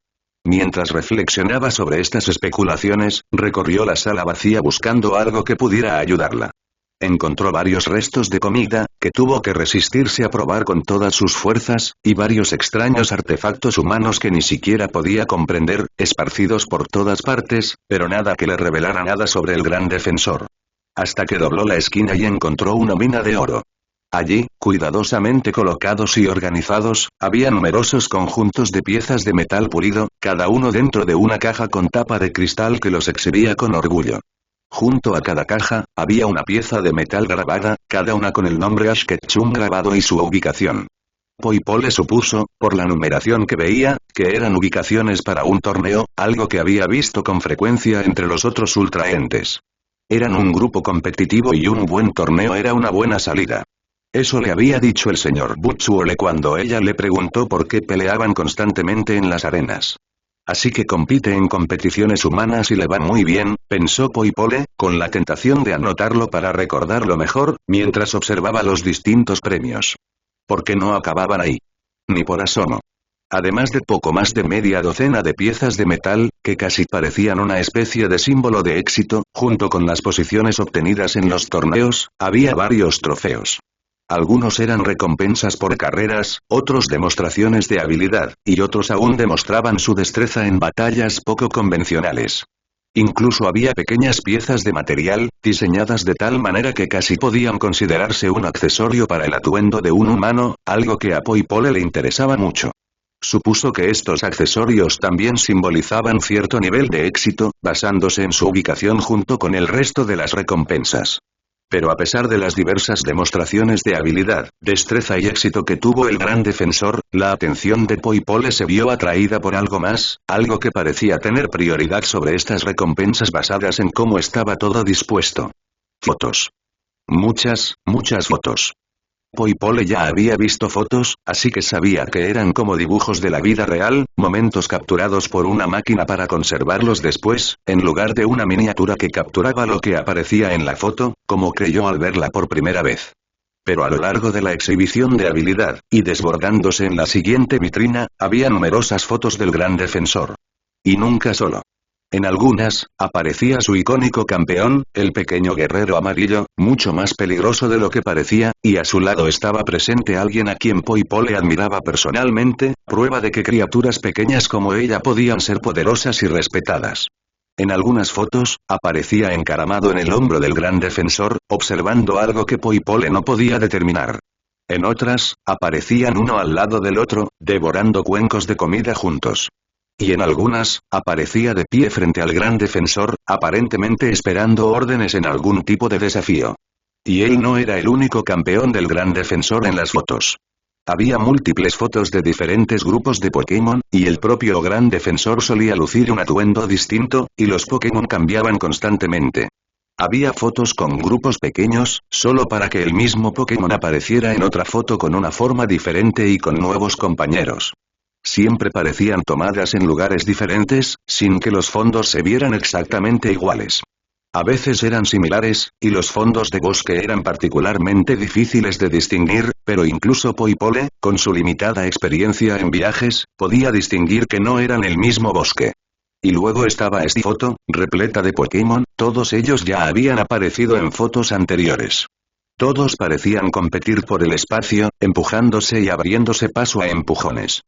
Speaker 1: Mientras reflexionaba sobre estas especulaciones, recorrió la sala vacía buscando algo que pudiera ayudarla. Encontró varios restos de comida, que tuvo que resistirse a probar con todas sus fuerzas, y varios extraños artefactos humanos que ni siquiera podía comprender, esparcidos por todas partes, pero nada que le revelara nada sobre el gran defensor. Hasta que dobló la esquina y encontró una mina de oro. Allí, cuidadosamente colocados y organizados, había numerosos conjuntos de piezas de metal pulido, cada uno dentro de una caja con tapa de cristal que los exhibía con orgullo. Junto a cada caja, había una pieza de metal grabada, cada una con el nombre Ash Ketchum grabado y su ubicación. Poipole supuso, por la numeración que veía, que eran ubicaciones para un torneo, algo que había visto con frecuencia entre los otros ultraentes. Eran un grupo competitivo y un buen torneo era una buena salida. Eso le había dicho el señor Butchuole cuando ella le preguntó por qué peleaban constantemente en las arenas. Así que compite en competiciones humanas y le va muy bien, pensó Poipole, con la tentación de anotarlo para recordarlo mejor, mientras observaba los distintos premios. ¿Por qué no acababan ahí? Ni por asomo. Además de poco más de media docena de piezas de metal, que casi parecían una especie de símbolo de éxito, junto con las posiciones obtenidas en los torneos, había varios trofeos. Algunos eran recompensas por carreras, otros demostraciones de habilidad, y otros aún demostraban su destreza en batallas poco convencionales. Incluso había pequeñas piezas de material, diseñadas de tal manera que casi podían considerarse un accesorio para el atuendo de un humano, algo que a Poipole le interesaba mucho. Supuso que estos accesorios también simbolizaban cierto nivel de éxito, basándose en su ubicación junto con el resto de las recompensas. Pero a pesar de las diversas demostraciones de habilidad, destreza y éxito que tuvo el gran defensor, la atención de Poipole se vio atraída por algo más, algo que parecía tener prioridad sobre estas recompensas basadas en cómo estaba todo dispuesto. Fotos. Muchas fotos. Poipole ya había visto fotos, así que sabía que eran como dibujos de la vida real, momentos capturados por una máquina para conservarlos después, en lugar de una miniatura que capturaba lo que aparecía en la foto, como creyó al verla por primera vez. Pero a lo largo de la exhibición de habilidad, y desbordándose en la siguiente vitrina, había numerosas fotos del gran defensor. Y nunca solo. En algunas, aparecía su icónico campeón, el pequeño guerrero amarillo, mucho más peligroso de lo que parecía, y a su lado estaba presente alguien a quien Poipole admiraba personalmente, prueba de que criaturas pequeñas como ella podían ser poderosas y respetadas. En algunas fotos, aparecía encaramado en el hombro del gran defensor, observando algo que Poipole no podía determinar. En otras, aparecían uno al lado del otro, devorando cuencos de comida juntos. Y en algunas, aparecía de pie frente al gran defensor, aparentemente esperando órdenes en algún tipo de desafío. Y él no era el único campeón del gran defensor en las fotos. Había múltiples fotos de diferentes grupos de Pokémon, y el propio gran defensor solía lucir un atuendo distinto, y los Pokémon cambiaban constantemente. Había fotos con grupos pequeños, solo para que el mismo Pokémon apareciera en otra foto con una forma diferente y con nuevos compañeros. Siempre parecían tomadas en lugares diferentes, sin que los fondos se vieran exactamente iguales. A veces eran similares, y los fondos de bosque eran particularmente difíciles de distinguir, pero incluso Poipole, con su limitada experiencia en viajes, podía distinguir que no eran el mismo bosque. Y luego estaba esta foto, repleta de Pokémon, todos ellos ya habían aparecido en fotos anteriores. Todos parecían competir por el espacio, empujándose y abriéndose paso a empujones.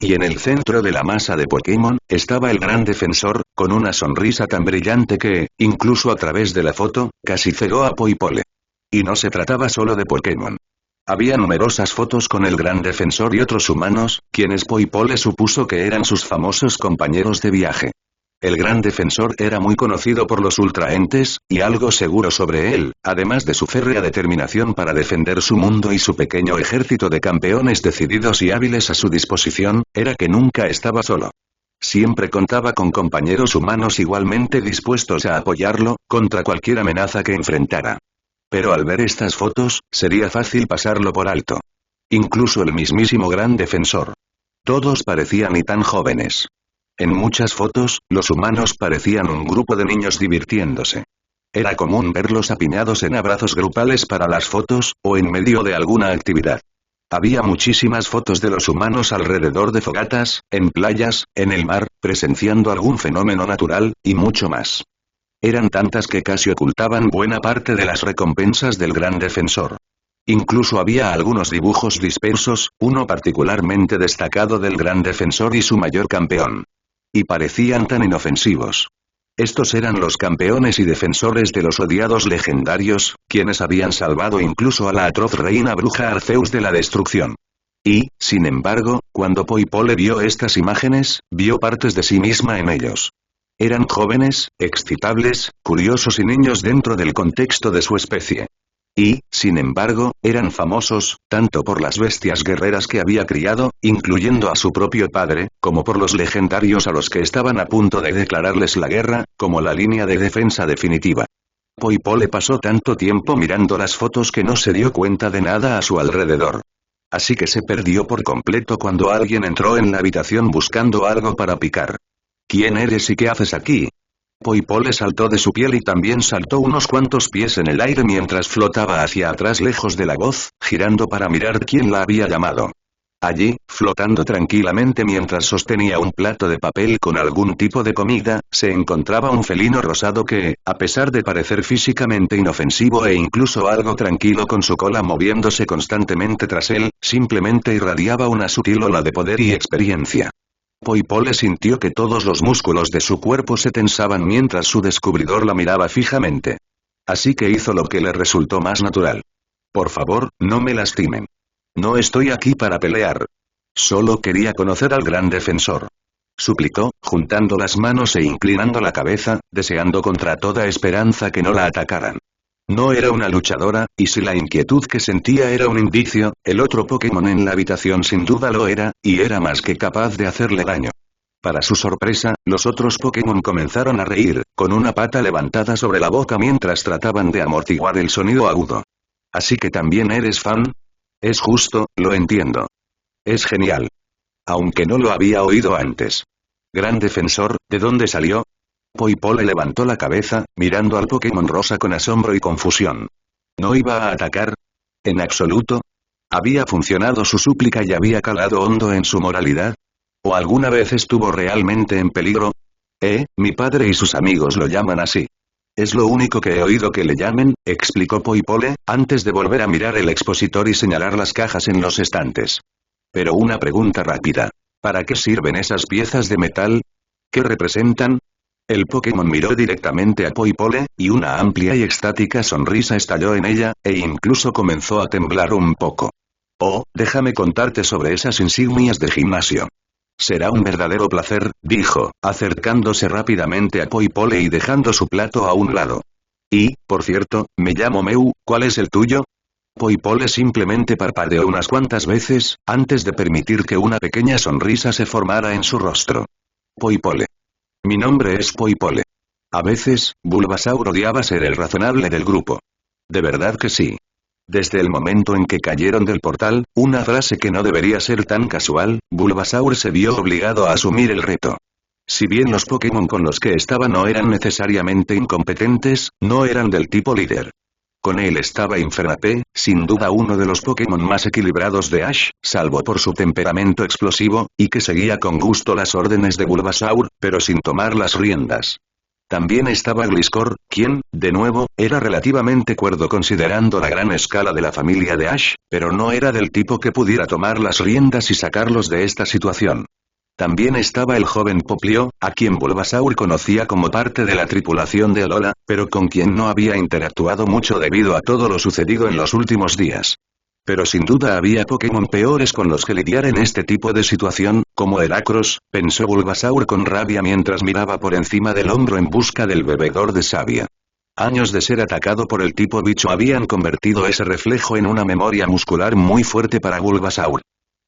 Speaker 1: Y en el centro de la masa de Pokémon, estaba el gran defensor, con una sonrisa tan brillante que, incluso a través de la foto, casi cegó a Poipole. Y no se trataba solo de Pokémon. Había numerosas fotos con el gran defensor y otros humanos, quienes Poipole supuso que eran sus famosos compañeros de viaje. El gran defensor era muy conocido por los ultraentes, y algo seguro sobre él, además de su férrea determinación para defender su mundo y su pequeño ejército de campeones decididos y hábiles a su disposición, era que nunca estaba solo. Siempre contaba con compañeros humanos igualmente dispuestos a apoyarlo, contra cualquier amenaza que enfrentara. Pero al ver estas fotos, sería fácil pasarlo por alto. Incluso el mismísimo gran defensor. Todos parecían y tan jóvenes. En muchas fotos, los humanos parecían un grupo de niños divirtiéndose. Era común verlos apiñados en abrazos grupales para las fotos, o en medio de alguna actividad. Había muchísimas fotos de los humanos alrededor de fogatas, en playas, en el mar, presenciando algún fenómeno natural, y mucho más. Eran tantas que casi ocultaban buena parte de las recompensas del gran defensor. Incluso había algunos dibujos dispersos, uno particularmente destacado del gran defensor y su mayor campeón. Y parecían tan inofensivos. Estos eran los campeones y defensores de los odiados legendarios, quienes habían salvado incluso a la atroz reina bruja Arceus de la destrucción. Y, sin embargo, cuando Poipole vio estas imágenes, vio partes de sí misma en ellos. Eran jóvenes, excitables, curiosos y niños dentro del contexto de su especie. Y, sin embargo, eran famosos, tanto por las bestias guerreras que había criado, incluyendo a su propio padre, como por los legendarios a los que estaban a punto de declararles la guerra, como la línea de defensa definitiva. Poipole pasó tanto tiempo mirando las fotos que no se dio cuenta de nada a su alrededor. Así que se perdió por completo cuando alguien entró en la habitación buscando algo para picar. ¿Quién eres y qué haces aquí? Poipole saltó de su piel y también saltó unos cuantos pies en el aire mientras flotaba hacia atrás lejos de la voz, girando para mirar quién la había llamado. Allí, flotando tranquilamente mientras sostenía un plato de papel con algún tipo de comida, se encontraba un felino rosado que, a pesar de parecer físicamente inofensivo e incluso algo tranquilo con su cola moviéndose constantemente tras él, simplemente irradiaba una sutil ola de poder y experiencia. Poipole sintió que todos los músculos de su cuerpo se tensaban mientras su descubridor la miraba fijamente. Así que hizo lo que le resultó más natural. Por favor, no me lastimen. No estoy aquí para pelear. Solo quería conocer al gran defensor. Suplicó, juntando las manos e inclinando la cabeza, deseando contra toda esperanza que no la atacaran. No era una luchadora, y si la inquietud que sentía era un indicio, el otro Pokémon en la habitación sin duda lo era, y era más que capaz de hacerle daño. Para su sorpresa, los otros Pokémon comenzaron a reír, con una pata levantada sobre la boca mientras trataban de amortiguar el sonido agudo. ¿Así que también eres fan? Es justo, lo entiendo. Es genial. Aunque no lo había oído antes. Gran defensor, ¿de dónde salió? Poipole levantó la cabeza, mirando al Pokémon rosa con asombro y confusión. ¿No iba a atacar? En absoluto. ¿Había funcionado su súplica y había calado hondo en su moralidad? ¿O alguna vez estuvo realmente en peligro? Mi padre y sus amigos lo llaman así. Es lo único que he oído que le llamen, explicó Poipole, antes de volver a mirar el expositor y señalar las cajas en los estantes. Pero una pregunta rápida. ¿Para qué sirven esas piezas de metal? ¿Qué representan? El Pokémon miró directamente a Poipole, y una amplia y extática sonrisa estalló en ella, e incluso comenzó a temblar un poco. Oh, déjame contarte sobre esas insignias de gimnasio. Será un verdadero placer, dijo, acercándose rápidamente a Poipole y dejando su plato a un lado. Y, por cierto, me llamo Meu, ¿cuál es el tuyo? Poipole simplemente parpadeó unas cuantas veces, antes de permitir que una pequeña sonrisa se formara en su rostro. Poipole. Mi nombre es Poipole. A veces, Bulbasaur odiaba ser el razonable del grupo. De verdad que sí. Desde el momento en que cayeron del portal, una frase que no debería ser tan casual, Bulbasaur se vio obligado a asumir el reto. Si bien los Pokémon con los que estaba no eran necesariamente incompetentes, no eran del tipo líder. Con él estaba Infernape, sin duda uno de los Pokémon más equilibrados de Ash, salvo por su temperamento explosivo, y que seguía con gusto las órdenes de Bulbasaur, pero sin tomar las riendas. También estaba Gliscor, quien, de nuevo, era relativamente cuerdo considerando la gran escala de la familia de Ash, pero no era del tipo que pudiera tomar las riendas y sacarlos de esta situación. También estaba el joven Poplio, a quien Bulbasaur conocía como parte de la tripulación de Alola, pero con quien no había interactuado mucho debido a todo lo sucedido en los últimos días. Pero sin duda había Pokémon peores con los que lidiar en este tipo de situación, como Heracross, pensó Bulbasaur con rabia mientras miraba por encima del hombro en busca del bebedor de savia. Años de ser atacado por el tipo bicho habían convertido ese reflejo en una memoria muscular muy fuerte para Bulbasaur.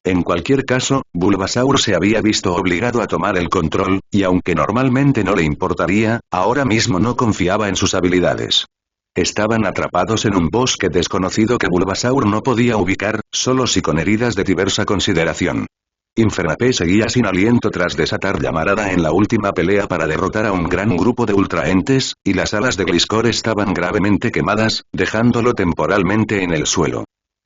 Speaker 1: En cualquier caso, Bulbasaur se había visto obligado a tomar el control, y aunque normalmente no le importaría, ahora mismo no confiaba en sus habilidades. Estaban atrapados en un bosque desconocido que Bulbasaur no podía ubicar, solo si con heridas de diversa consideración. Infernape seguía sin aliento tras desatar llamarada en la última pelea para derrotar a un gran grupo de ultraentes, y las alas de Gliscor estaban gravemente quemadas, dejándolo temporalmente en el suelo.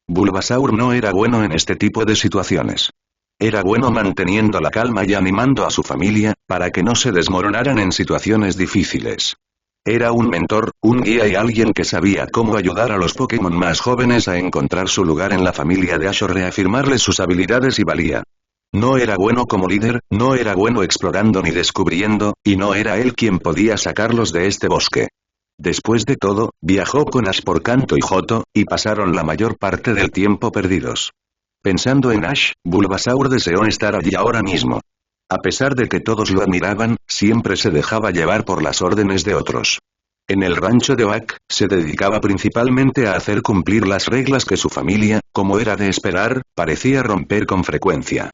Speaker 1: Bulbasaur no era bueno en este tipo de situaciones. Era bueno manteniendo la calma y animando a su familia, para que no se desmoronaran en situaciones difíciles. Era un mentor, un guía y alguien que sabía cómo ayudar a los Pokémon más jóvenes a encontrar su lugar en la familia de Ash o reafirmarles sus habilidades y valía. No era bueno como líder, no era bueno explorando ni descubriendo, y no era él quien podía sacarlos de este bosque. Después de todo, viajó con Ash por Kanto y Johto, y pasaron la mayor parte del tiempo perdidos. Pensando en Ash, Bulbasaur deseó estar allí ahora mismo. A pesar de que todos lo admiraban, siempre se dejaba llevar por las órdenes de otros. En el rancho de Oak, se dedicaba principalmente a hacer cumplir las reglas que su familia, como era de esperar, parecía romper con frecuencia.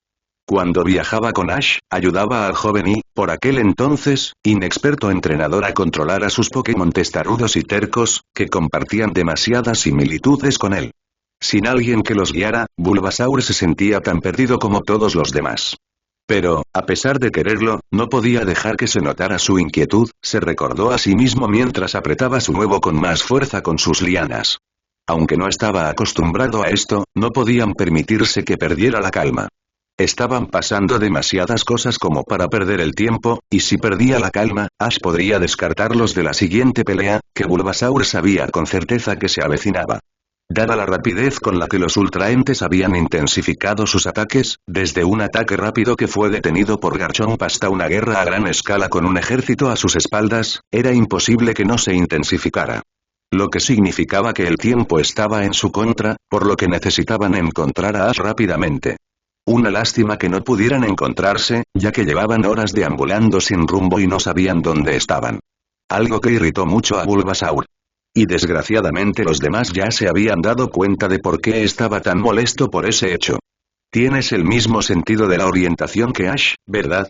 Speaker 1: Cuando viajaba con Ash, ayudaba al joven y, por aquel entonces, inexperto entrenador a controlar a sus Pokémon testarudos y tercos, que compartían demasiadas similitudes con él. Sin alguien que los guiara, Bulbasaur se sentía tan perdido como todos los demás. Pero, a pesar de quererlo, no podía dejar que se notara su inquietud, se recordó a sí mismo mientras apretaba su huevo con más fuerza con sus lianas. Aunque no estaba acostumbrado a esto, no podían permitirse que perdiera la calma. Estaban pasando demasiadas cosas como para perder el tiempo, y si perdía la calma, Ash podría descartarlos de la siguiente pelea, que Bulbasaur sabía con certeza que se avecinaba. Dada la rapidez con la que los ultraentes habían intensificado sus ataques, desde un ataque rápido que fue detenido por Garchomp hasta una guerra a gran escala con un ejército a sus espaldas, era imposible que no se intensificara. Lo que significaba que el tiempo estaba en su contra, por lo que necesitaban encontrar a Ash rápidamente. Una lástima que no pudieran encontrarse, ya que llevaban horas deambulando sin rumbo y no sabían dónde estaban. Algo que irritó mucho a Bulbasaur. Y desgraciadamente los demás ya se habían dado cuenta de por qué estaba tan molesto por ese hecho. Tienes el mismo sentido de la orientación que Ash, ¿verdad?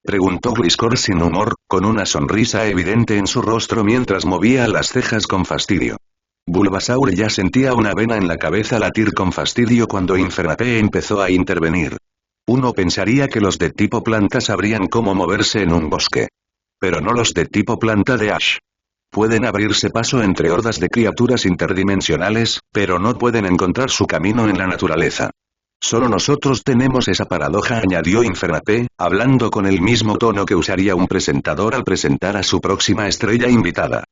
Speaker 1: Preguntó Gliscor sin humor, con una sonrisa evidente en su rostro mientras movía las cejas con fastidio. Bulbasaur ya sentía una vena en la cabeza latir con fastidio cuando Infernape empezó a intervenir. Uno pensaría que los de tipo planta sabrían cómo moverse en un bosque. Pero no los de tipo planta de Ash. Pueden abrirse paso entre hordas de criaturas interdimensionales, pero no pueden encontrar su camino en la naturaleza. Solo nosotros tenemos esa paradoja, añadió Infernape, hablando con el mismo tono que usaría un presentador al presentar a su próxima estrella invitada.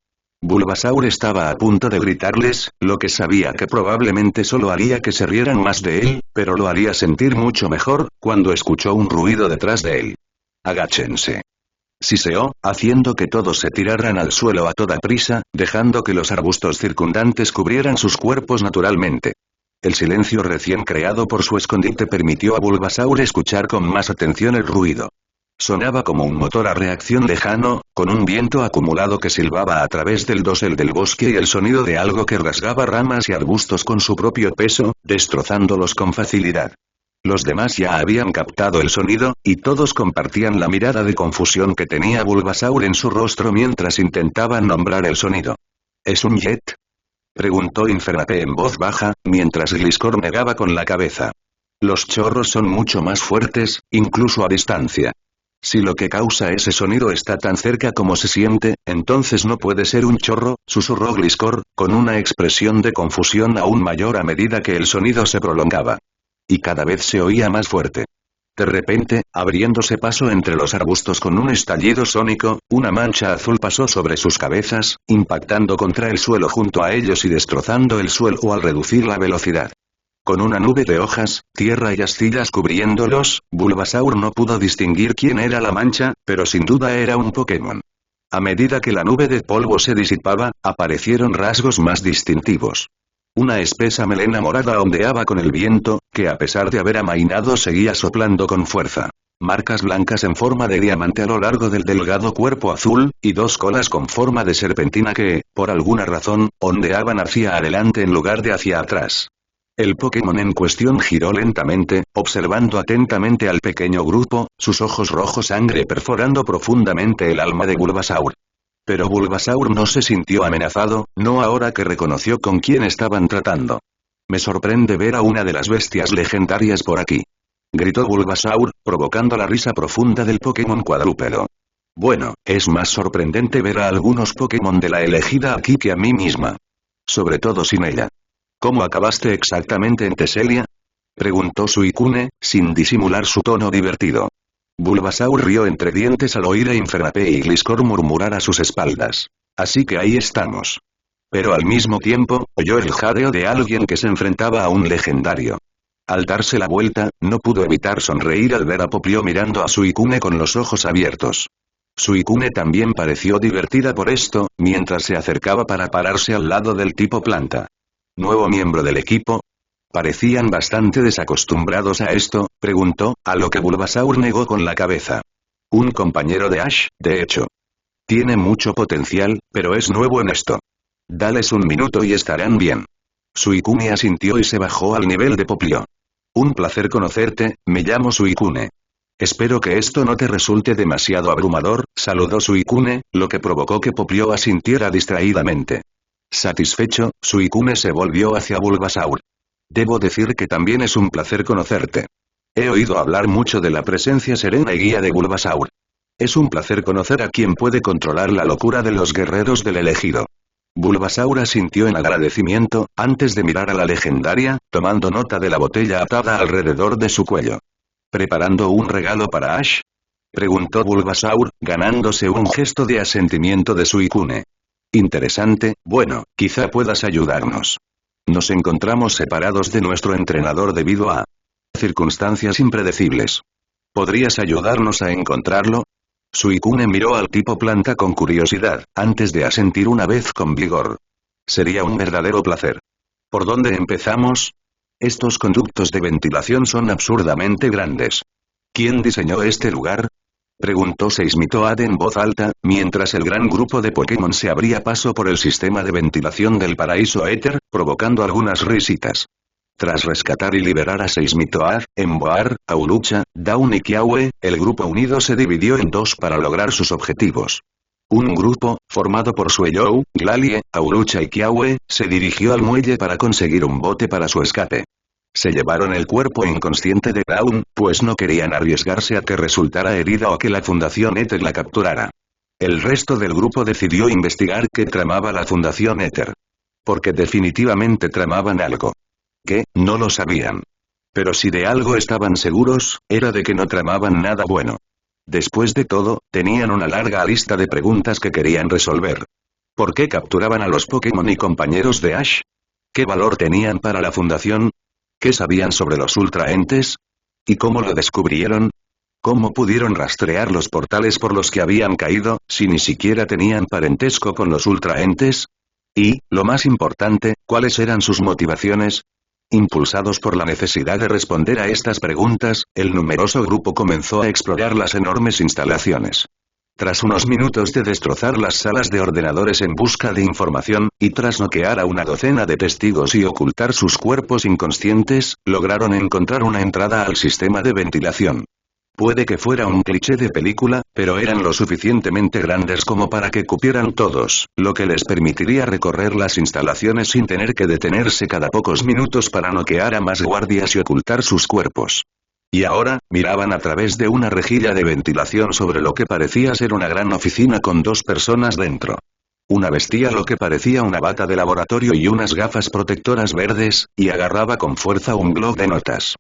Speaker 1: Bulbasaur estaba a punto de gritarles, lo que sabía que probablemente solo haría que se rieran más de él, pero lo haría sentir mucho mejor, cuando escuchó un ruido detrás de él. Agáchense. Siseó, haciendo que todos se tiraran al suelo a toda prisa, dejando que los arbustos circundantes cubrieran sus cuerpos naturalmente. El silencio recién creado por su escondite permitió a Bulbasaur escuchar con más atención el ruido. Sonaba como un motor a reacción lejano, con un viento acumulado que silbaba a través del dosel del bosque y el sonido de algo que rasgaba ramas y arbustos con su propio peso, destrozándolos con facilidad. Los demás ya habían captado el sonido, y todos compartían la mirada de confusión que tenía Bulbasaur en su rostro mientras intentaban nombrar el sonido. ¿Es un jet?, preguntó Infernape en voz baja, mientras Gliscor negaba con la cabeza. Los chorros son mucho más fuertes, incluso a distancia. Si lo que causa ese sonido está tan cerca como se siente, entonces no puede ser un chorro, susurró Gliscor, con una expresión de confusión aún mayor a medida que el sonido se prolongaba. Y cada vez se oía más fuerte. De repente, abriéndose paso entre los arbustos con un estallido sónico, una mancha azul pasó sobre sus cabezas, impactando contra el suelo junto a ellos y destrozando el suelo al reducir la velocidad. Con una nube de hojas, tierra y astillas cubriéndolos, Bulbasaur no pudo distinguir quién era la mancha, pero sin duda era un Pokémon. A medida que la nube de polvo se disipaba, aparecieron rasgos más distintivos. Una espesa melena morada ondeaba con el viento, que a pesar de haber amainado seguía soplando con fuerza. Marcas blancas en forma de diamante a lo largo del delgado cuerpo azul, y dos colas con forma de serpentina que, por alguna razón, ondeaban hacia adelante en lugar de hacia atrás. El Pokémon en cuestión giró lentamente, observando atentamente al pequeño grupo, sus ojos rojos sangre perforando profundamente el alma de Bulbasaur. Pero Bulbasaur no se sintió amenazado, no ahora que reconoció con quién estaban tratando. Me sorprende ver a una de las bestias legendarias por aquí. Gritó Bulbasaur, provocando la risa profunda del Pokémon cuadrúpedo. Bueno, es más sorprendente ver a algunos Pokémon de la elegida aquí que a mí misma. Sobre todo sin ella. ¿Cómo acabaste exactamente en Teselia?, preguntó Suicune, sin disimular su tono divertido. Bulbasaur rió entre dientes al oír a Infernape y Gliscor murmurar a sus espaldas. Así que ahí estamos. Pero al mismo tiempo, oyó el jadeo de alguien que se enfrentaba a un legendario. Al darse la vuelta, no pudo evitar sonreír al ver a Poplio mirando a Suicune con los ojos abiertos. Suicune también pareció divertida por esto, mientras se acercaba para pararse al lado del tipo planta. ¿Nuevo miembro del equipo? Parecían bastante desacostumbrados a esto, preguntó, a lo que Bulbasaur negó con la cabeza. Un compañero de Ash, de hecho. Tiene mucho potencial, pero es nuevo en esto. Dales un minuto y estarán bien. Suicune asintió y se bajó al nivel de Poplio. Un placer conocerte, me llamo Suicune. Espero que esto no te resulte demasiado abrumador, saludó Suicune, lo que provocó que Poplio asintiera distraídamente. Satisfecho, Suicune se volvió hacia Bulbasaur. Debo decir que también es un placer conocerte. He oído hablar mucho de la presencia serena y guía de Bulbasaur. Es un placer conocer a quien puede controlar la locura de los guerreros del elegido. Bulbasaur asintió en agradecimiento, antes de mirar a la legendaria, tomando nota de la botella atada alrededor de su cuello. ¿Preparando un regalo para Ash?, preguntó Bulbasaur, ganándose un gesto de asentimiento de Suicune. Interesante, bueno, quizá puedas ayudarnos. Nos encontramos separados de nuestro entrenador debido a circunstancias impredecibles. ¿Podrías ayudarnos a encontrarlo? Suicune miró al tipo planta con curiosidad, antes de asentir una vez con vigor. Sería un verdadero placer. ¿Por dónde empezamos? Estos conductos de ventilación son absurdamente grandes. ¿Quién diseñó este lugar?, preguntó Seismitoad en voz alta, mientras el gran grupo de Pokémon se abría paso por el sistema de ventilación del paraíso éter, provocando algunas risitas. Tras rescatar y liberar a Seismitoad, Emboar, Aulucha, Dawn y Kiawe, el grupo unido se dividió en dos para lograr sus objetivos. Un grupo, formado por Suellou, Glalie, Aulucha y Kiawe, se dirigió al muelle para conseguir un bote para su escape. Se llevaron el cuerpo inconsciente de Dawn, pues no querían arriesgarse a que resultara herida o que la Fundación Éter la capturara. El resto del grupo decidió investigar qué tramaba la Fundación Éter. Porque definitivamente tramaban algo. ¿Qué? No lo sabían. Pero si de algo estaban seguros, era de que no tramaban nada bueno. Después de todo, tenían una larga lista de preguntas que querían resolver. ¿Por qué capturaban a los Pokémon y compañeros de Ash? ¿Qué valor tenían para la Fundación? ¿Qué sabían sobre los ultraentes? ¿Y cómo lo descubrieron? ¿Cómo pudieron rastrear los portales por los que habían caído, si ni siquiera tenían parentesco con los ultraentes? Y, lo más importante, ¿cuáles eran sus motivaciones? Impulsados por la necesidad de responder a estas preguntas, el numeroso grupo comenzó a explorar las enormes instalaciones. Tras unos minutos de destrozar las salas de ordenadores en busca de información, y tras noquear a una docena de testigos y ocultar sus cuerpos inconscientes, lograron encontrar una entrada al sistema de ventilación. Puede que fuera un cliché de película, pero eran lo suficientemente grandes como para que cupieran todos, lo que les permitiría recorrer las instalaciones sin tener que detenerse cada pocos minutos para noquear a más guardias y ocultar sus cuerpos. Y ahora, miraban a través de una rejilla de ventilación sobre lo que parecía ser una gran oficina con dos personas dentro. Una vestía lo que parecía una bata de laboratorio y unas gafas protectoras verdes, y agarraba con fuerza un bloc de notas.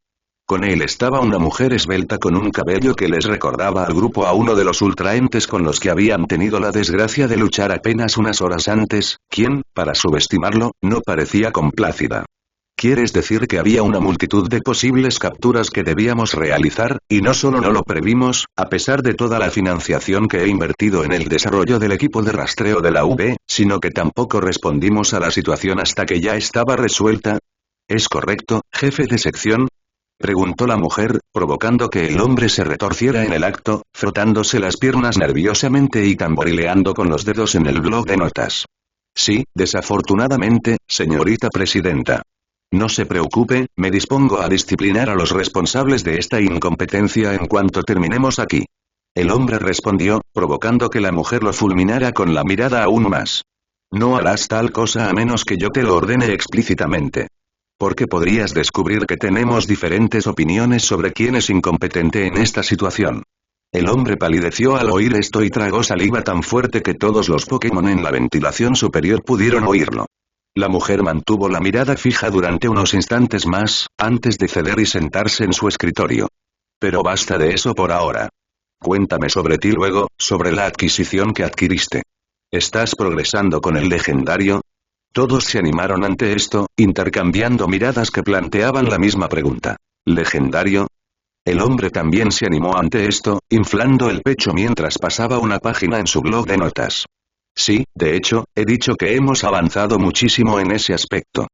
Speaker 1: Con él estaba una mujer esbelta con un cabello que les recordaba al grupo a uno de los ultraentes con los que habían tenido la desgracia de luchar apenas unas horas antes, quien, para subestimarlo, no parecía complácida. ¿Quieres decir que había una multitud de posibles capturas que debíamos realizar, y no solo no lo previmos, a pesar de toda la financiación que he invertido en el desarrollo del equipo de rastreo de la UV, sino que tampoco respondimos a la situación hasta que ya estaba resuelta? ¿Es correcto, jefe de sección?, preguntó la mujer, provocando que el hombre se retorciera en el acto, frotándose las piernas nerviosamente y tamborileando con los dedos en el bloc de notas. Sí, desafortunadamente, señorita presidenta. No se preocupe, me dispongo a disciplinar a los responsables de esta incompetencia en cuanto terminemos aquí. El hombre respondió, provocando que la mujer lo fulminara con la mirada aún más. No harás tal cosa a menos que yo te lo ordene explícitamente. Porque podrías descubrir que tenemos diferentes opiniones sobre quién es incompetente en esta situación. El hombre palideció al oír esto y tragó saliva tan fuerte que todos los Pokémon en la ventilación superior pudieron oírlo. La mujer mantuvo la mirada fija durante unos instantes más, antes de ceder y sentarse en su escritorio. Pero basta de eso por ahora. Cuéntame sobre ti luego, sobre la adquisición que adquiriste. ¿Estás progresando con el legendario? Todos se animaron ante esto, intercambiando miradas que planteaban la misma pregunta. ¿Legendario? El hombre también se animó ante esto, inflando el pecho mientras pasaba una página en su bloc de notas. Sí, de hecho, he dicho que hemos avanzado muchísimo en ese aspecto.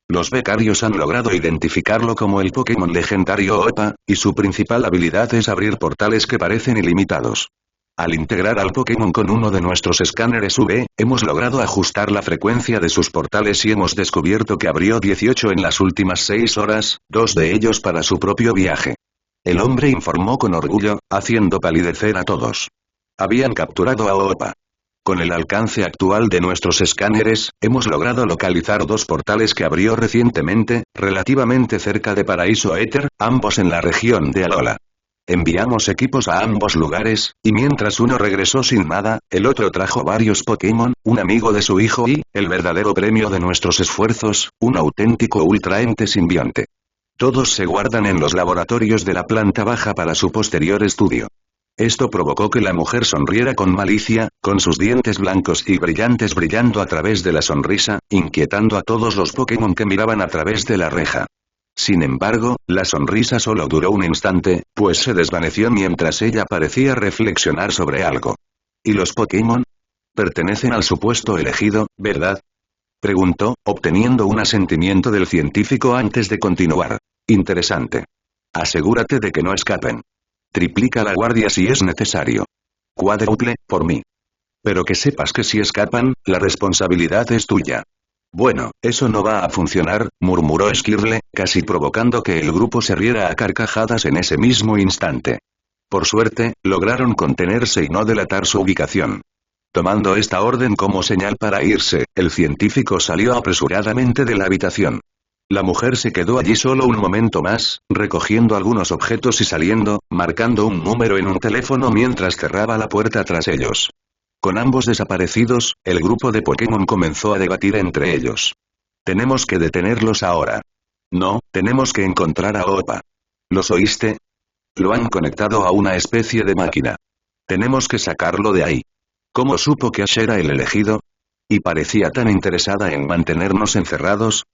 Speaker 1: Los becarios han logrado identificarlo como el Pokémon legendario OPA, y su principal habilidad es abrir portales que parecen ilimitados. Al integrar al Pokémon con uno de nuestros escáneres UV, hemos logrado ajustar la frecuencia de sus portales y hemos descubierto que abrió 18 en las últimas 6 horas, 2 de ellos para su propio viaje. El hombre informó con orgullo, haciendo palidecer a todos. Habían capturado a OPA. Con el alcance actual de nuestros escáneres, hemos logrado localizar 2 portales que abrió recientemente, relativamente cerca de Paraíso Éter, ambos en la región de Alola. Enviamos equipos a ambos lugares, y mientras uno regresó sin nada, el otro trajo varios Pokémon, un amigo de su hijo y, el verdadero premio de nuestros esfuerzos, un auténtico ultraente simbionte. Todos se guardan en los laboratorios de la planta baja para su posterior estudio. Esto provocó que la mujer sonriera con malicia, con sus dientes blancos y brillantes brillando a través de la sonrisa, inquietando a todos los Pokémon que miraban a través de la reja. Sin embargo, la sonrisa solo duró un instante, pues se desvaneció mientras ella parecía reflexionar sobre algo. ¿Y los Pokémon? Pertenecen al supuesto elegido, ¿verdad?, preguntó, obteniendo un asentimiento del científico antes de continuar. Interesante. Asegúrate de que no escapen. Triplica la guardia si es necesario. Cuádruple, por mí. Pero que sepas que si escapan, la responsabilidad es tuya. Bueno, eso no va a funcionar, murmuró Esquirle, casi provocando que el grupo se riera a carcajadas en ese mismo instante. Por suerte, lograron contenerse y no delatar su ubicación. Tomando esta orden como señal para irse, el científico salió apresuradamente de la habitación. La mujer se quedó allí solo un momento más, recogiendo algunos objetos y saliendo, marcando un número en un teléfono mientras cerraba la puerta tras ellos. Con ambos desaparecidos, el grupo de Pokémon comenzó a debatir entre ellos. Tenemos que detenerlos ahora. No, tenemos que encontrar a OPA. ¿Los oíste? Lo han conectado a una especie de máquina. Tenemos que sacarlo de ahí. ¿Cómo supo que Ash era el elegido? ¿Y parecía tan interesada en mantenernos encerrados?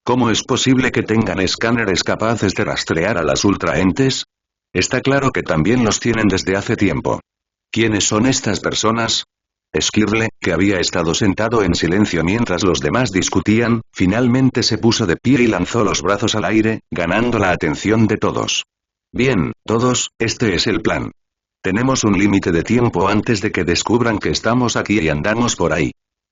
Speaker 1: ¿Cómo es posible que tengan escáneres capaces de rastrear a las ultraentes? Está claro que también los tienen desde hace tiempo. ¿Quiénes son estas personas? Esquirle, que había estado sentado en silencio mientras los demás discutían, finalmente se puso de pie y lanzó los brazos al aire, ganando la atención de todos. Bien, todos, este es el plan. Tenemos un límite de tiempo antes de que descubran que estamos aquí y andamos por ahí.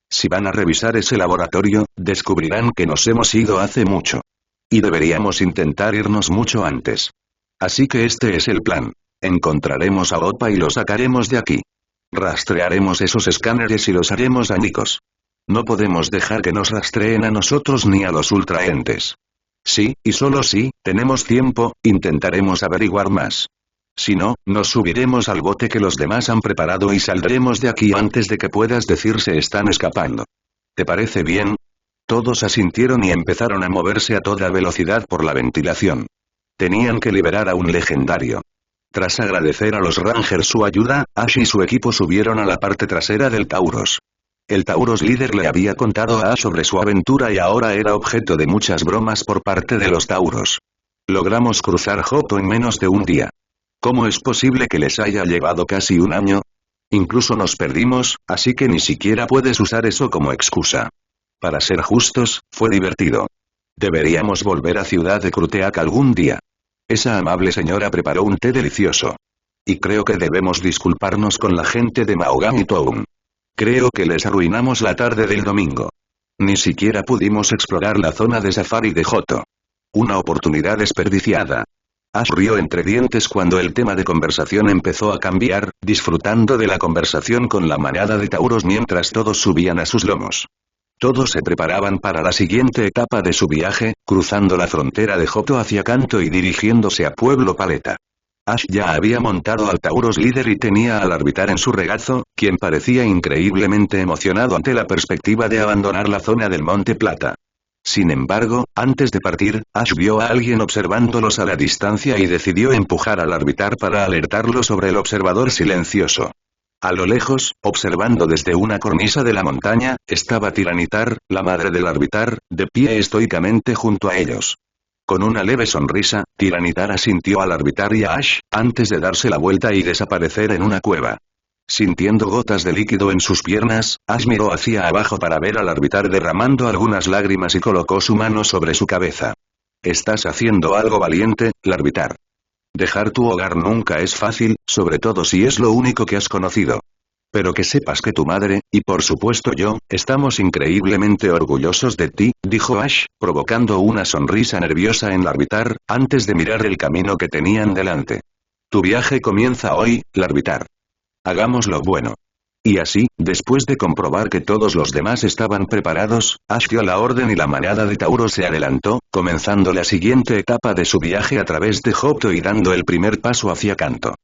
Speaker 1: Si van a revisar ese laboratorio, descubrirán que nos hemos ido hace mucho. Y deberíamos intentar irnos mucho antes. Así que este es el plan. Encontraremos a Oppa y lo sacaremos de aquí. Rastrearemos esos escáneres y los haremos añicos. No podemos dejar que nos rastreen a nosotros ni a los ultraentes. Sí, y solo si, tenemos tiempo, intentaremos averiguar más. Si no, nos subiremos al bote que los demás han preparado y saldremos de aquí antes de que puedas decir se están escapando. ¿Te parece bien? Todos asintieron y empezaron a moverse a toda velocidad por la ventilación. Tenían que liberar a un legendario. Tras agradecer a los Rangers su ayuda, Ash y su equipo subieron a la parte trasera del Tauros. El Tauros líder le había contado a Ash sobre su aventura y ahora era objeto de muchas bromas por parte de los Tauros. Logramos cruzar Johto en menos de un día. ¿Cómo es posible que les haya llevado casi un año? Incluso nos perdimos, así que ni siquiera puedes usar eso como excusa. Para ser justos, fue divertido. Deberíamos volver a Ciudad de Kruteak algún día. Esa amable señora preparó un té delicioso. Y creo que debemos disculparnos con la gente de Maogami Town. Creo que les arruinamos la tarde del domingo. Ni siquiera pudimos explorar la zona de safari de Johto. Una oportunidad desperdiciada. Ash rió entre dientes cuando el tema de conversación empezó a cambiar, disfrutando de la conversación con la manada de Tauros mientras todos subían a sus lomos. Todos se preparaban para la siguiente etapa de su viaje, cruzando la frontera de Johto hacia Kanto y dirigiéndose a Pueblo Paleta. Ash ya había montado al Tauros líder y tenía al Larvitar en su regazo, quien parecía increíblemente emocionado ante la perspectiva de abandonar la zona del Monte Plata. Sin embargo, antes de partir, Ash vio a alguien observándolos a la distancia y decidió empujar al Larvitar para alertarlo sobre el observador silencioso. A lo lejos, observando desde una cornisa de la montaña, estaba Tiranitar, la madre del Larvitar, de pie estoicamente junto a ellos. Con una leve sonrisa, Tiranitar asintió al Larvitar y a Ash, antes de darse la vuelta y desaparecer en una cueva. Sintiendo gotas de líquido en sus piernas, Ash miró hacia abajo para ver al Larvitar derramando algunas lágrimas y colocó su mano sobre su cabeza. Estás haciendo algo valiente, Larvitar. Dejar tu hogar nunca es fácil, sobre todo si es lo único que has conocido. Pero que sepas que tu madre, y por supuesto yo, estamos increíblemente orgullosos de ti, dijo Ash, provocando una sonrisa nerviosa en Larvitar, antes de mirar el camino que tenían delante. Tu viaje comienza hoy, Larvitar. Hagámoslo bueno. Y así, después de comprobar que todos los demás estaban preparados, Ash dio la orden y la manada de Tauros se adelantó, comenzando la siguiente etapa de su viaje a través de Johto y dando el primer paso hacia Kanto.